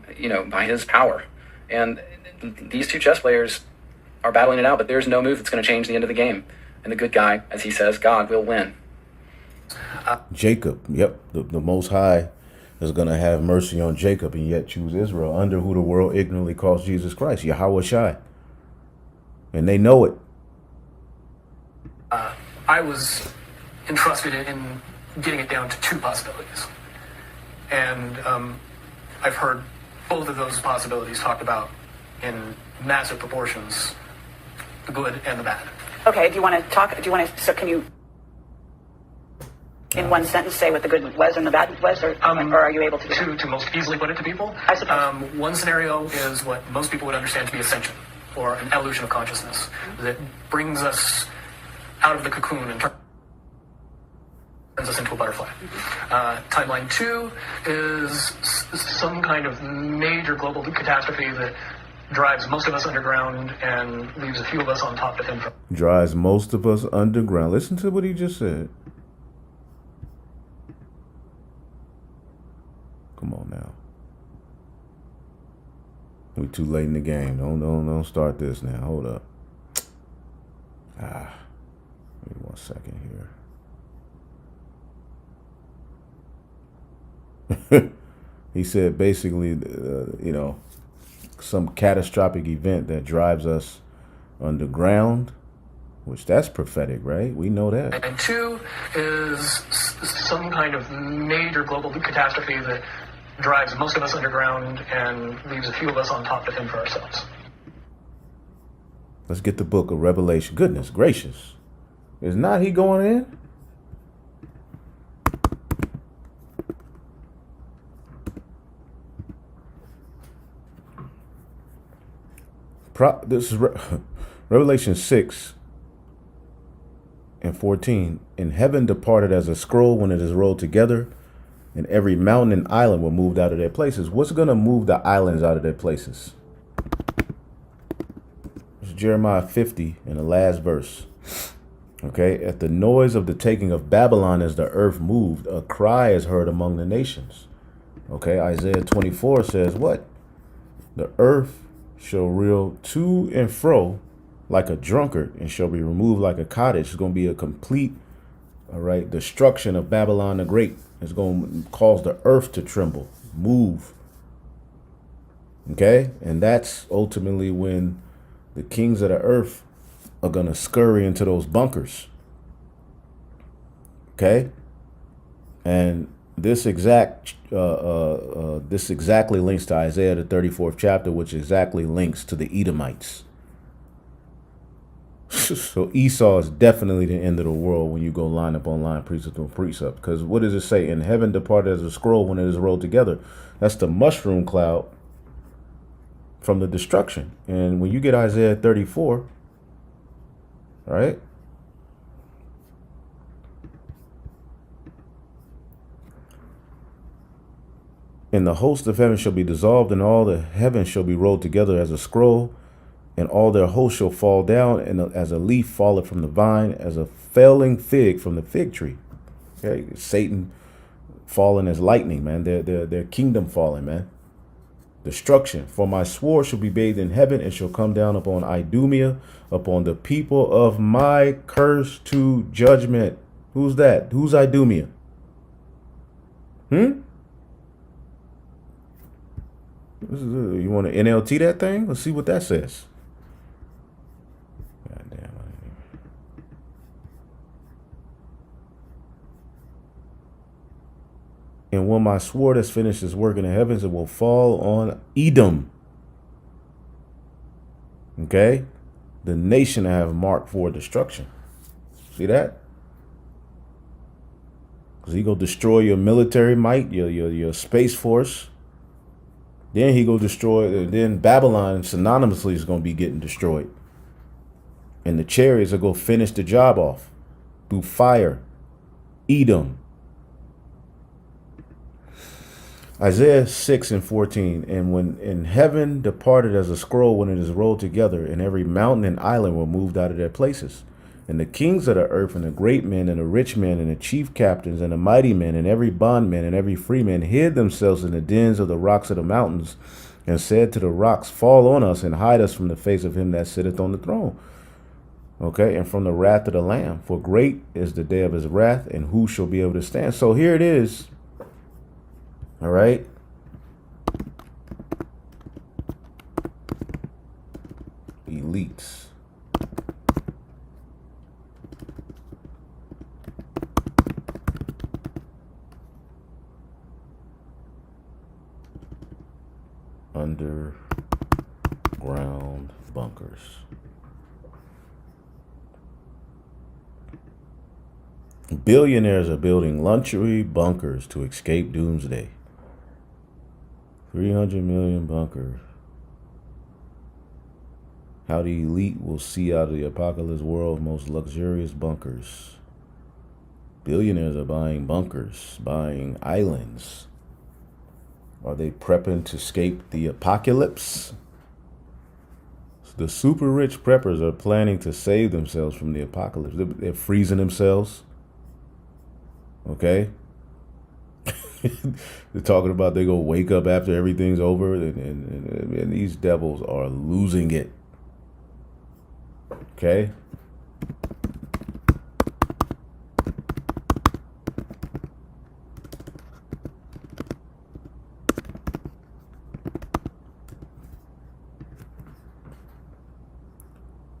his power. And these two chess players are battling it out, but there's no move that's going to change the end of the game. And the good guy, as he says, God will win. Jacob, yep, the Most High is going to have mercy on Jacob and yet choose Israel, under who the world ignorantly calls Jesus Christ, Yahweh Shai. And they know it. I was entrusted in getting it down to two possibilities. And I've heard both of those possibilities talked about in massive proportions, the good and the bad. Okay, so can you, in one sentence, say what the good was and the bad was, or are you able to do that? To most easily put it to people? I suppose. One scenario is what most people would understand to be ascension, or an evolution of consciousness, that brings us out of the cocoon and turns us into a butterfly. Timeline 2 is some kind of major global catastrophe that drives most of us underground and leaves a few of us on top to fend from. Drives most of us underground. Listen to what he just said. Come on now. We too late in the game. Don't start this now. Hold up. Wait 1 second here. He said basically, some catastrophic event that drives us underground, which that's prophetic, right? We know that. And 2 is some kind of major global catastrophe that drives most of us underground and leaves a few of us on top to fend for ourselves. Let's get the book of Revelation. Goodness gracious. Is not he going in? This is Revelation 6 and 14. And heaven departed as a scroll when it is rolled together, and every mountain and island were moved out of their places. What's going to move the islands out of their places? It's Jeremiah 50 in the last verse. Okay, at the noise of the taking of Babylon as the earth moved, a cry is heard among the nations. Okay, Isaiah 24 says what? The earth shall reel to and fro like a drunkard and shall be removed like a cottage. It's going to be a complete, destruction of Babylon the Great. It's going to cause the earth to tremble, move. Okay, and that's ultimately when the kings of the earth are going to scurry into those bunkers. Okay? And this exactly links to Isaiah the 34th chapter, which exactly links to the Edomites. So Esau is definitely the end of the world when you go line up on line, precept on precept. Because what does it say? And heaven departed as a scroll when it is rolled together. That's the mushroom cloud from the destruction. And when you get Isaiah 34, right? And the host of heaven shall be dissolved, and all the heavens shall be rolled together as a scroll, and all their hosts shall fall down, and as a leaf falleth from the vine, as a failing fig from the fig tree. Okay, Satan falling as lightning, man. Their kingdom falling, man. Destruction. For my sword shall be bathed in heaven, and shall come down upon Idumea, upon the people of my curse to judgment. Who's that? Who's Idumea? You want to NLT that thing? Let's see what that says. God damn. And when my sword has finished its work in the heavens, it will fall on Edom. Okay? The nation I have marked for destruction. See that? Because he go destroy your military might, your space force. Then he go destroy, then Babylon synonymously is going to be getting destroyed. And the chariots are going to finish the job off through fire. Edom. Isaiah 6:14. And when in heaven departed as a scroll when it is rolled together, and every mountain and island were moved out of their places. And the kings of the earth, and the great men, and the rich men, and the chief captains, and the mighty men, and every bondman, and every freeman hid themselves in the dens of the rocks of the mountains, and said to the rocks, fall on us, and hide us from the face of him that sitteth on the throne. Okay, and from the wrath of the Lamb. For great is the day of his wrath, and who shall be able to stand? So here it is. All right. Elites. Underground bunkers. Billionaires are building luxury bunkers to escape doomsday. 300 million bunkers. How the elite will see out of the apocalypse world most luxurious bunkers. Billionaires are buying bunkers, buying islands. Are they prepping to escape the apocalypse? The super rich preppers are planning to save themselves from the apocalypse. They're freezing themselves. Okay? They're talking about they go wake up after everything's over, and these devils are losing it. Okay?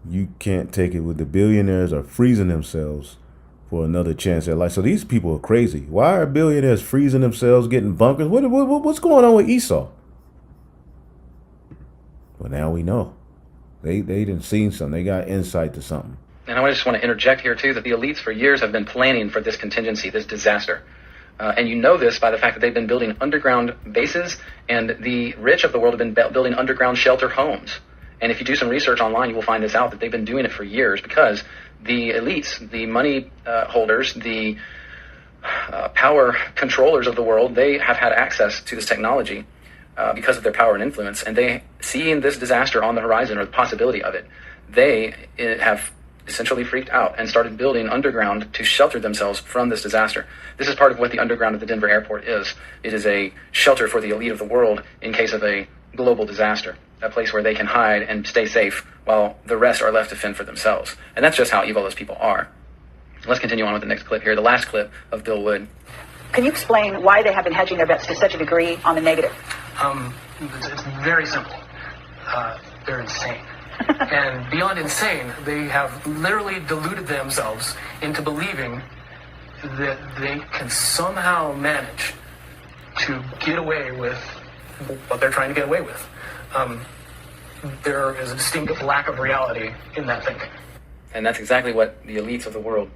You can't take it with the billionaires are freezing themselves for another chance at life. So these people are crazy. Why are billionaires freezing themselves, getting bunkers? What's going on with Esau? Well, now we know. They didn't see something. They got insight to something. And I just want to interject here, too, that the elites for years have been planning for this contingency, this disaster. And you know this by the fact that they've been building underground bases, and the rich of the world have been building underground shelter homes. And if you do some research online, you will find this out, that they've been doing it for years because the elites, the money holders, the power controllers of the world, they have had access to this technology because of their power and influence. And they, seeing this disaster on the horizon or the possibility of it, they have essentially freaked out and started building underground to shelter themselves from this disaster. This is part of what the underground at the Denver airport is. It is a shelter for the elite of the world in case of a global disaster. A place where they can hide and stay safe while the rest are left to fend for themselves. And that's just how evil those people are. Let's continue on with the next clip here, the last clip of Bill Wood. Can you explain why they have been hedging their bets to such a degree on the negative? It's very simple. They're insane. And beyond insane, they have literally deluded themselves into believing that they can somehow manage to get away with what they're trying to get away with. There is a distinct lack of reality in that thinking. And that's exactly what the elites of the world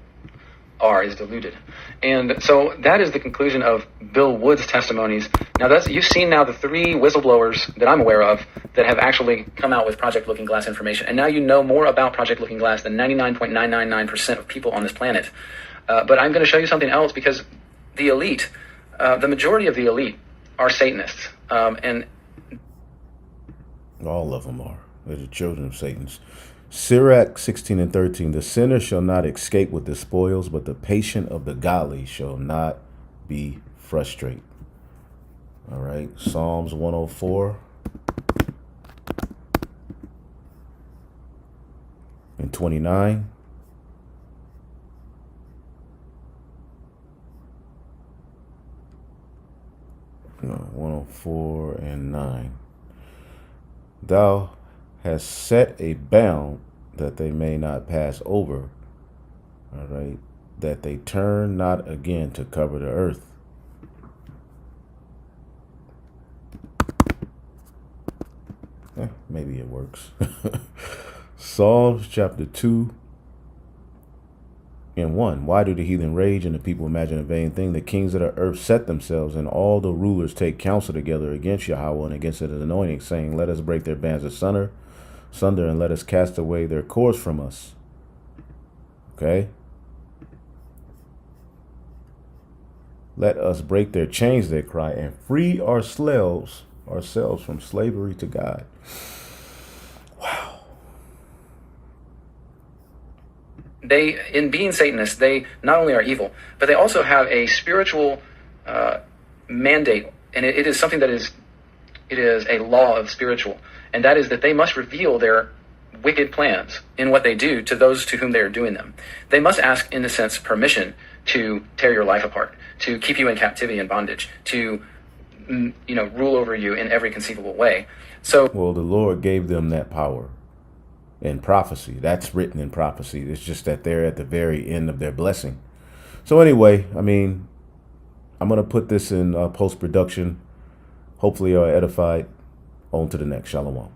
are, is deluded. And so that is the conclusion of Bill Wood's testimonies. Now you've seen now the 3 whistleblowers that I'm aware of that have actually come out with Project Looking Glass information. And now you know more about Project Looking Glass than 99.999% of people on this planet. But I'm going to show you something else, because the elite, the majority of the elite are Satanists. And all of them are. They're the children of Satan's. Sirach 16:13, the sinner shall not escape with the spoils, but the patient of the godly shall not be frustrated. All right, Psalms 104 and 29. No, 104 and 9. Thou hast set a bound that they may not pass over. All right, that they turn not again to cover the earth. Maybe it works. Psalms chapter 2 and 1. Why do the heathen rage and the people imagine a vain thing? The kings of the earth set themselves, and all the rulers take counsel together against Yahweh and against his anointing, saying, let us break their bands asunder, and let us cast away their cords from us. Okay? Let us break their chains, they cry, and free ourselves from slavery to God. Wow. they, in being Satanists, they not only are evil, but they also have a spiritual mandate, and it is something that it is a law of spiritual, and that is that they must reveal their wicked plans in what they do to those to whom they are doing them. They must ask, in a sense, permission to tear your life apart, to keep you in captivity and bondage, to rule over you in every conceivable way. So, well, the Lord gave them that power in prophecy. That's written in prophecy. It's just that they're at the very end of their blessing. So anyway, I mean, I'm going to put this in post-production. Hopefully you're edified. On to the next. Shalom.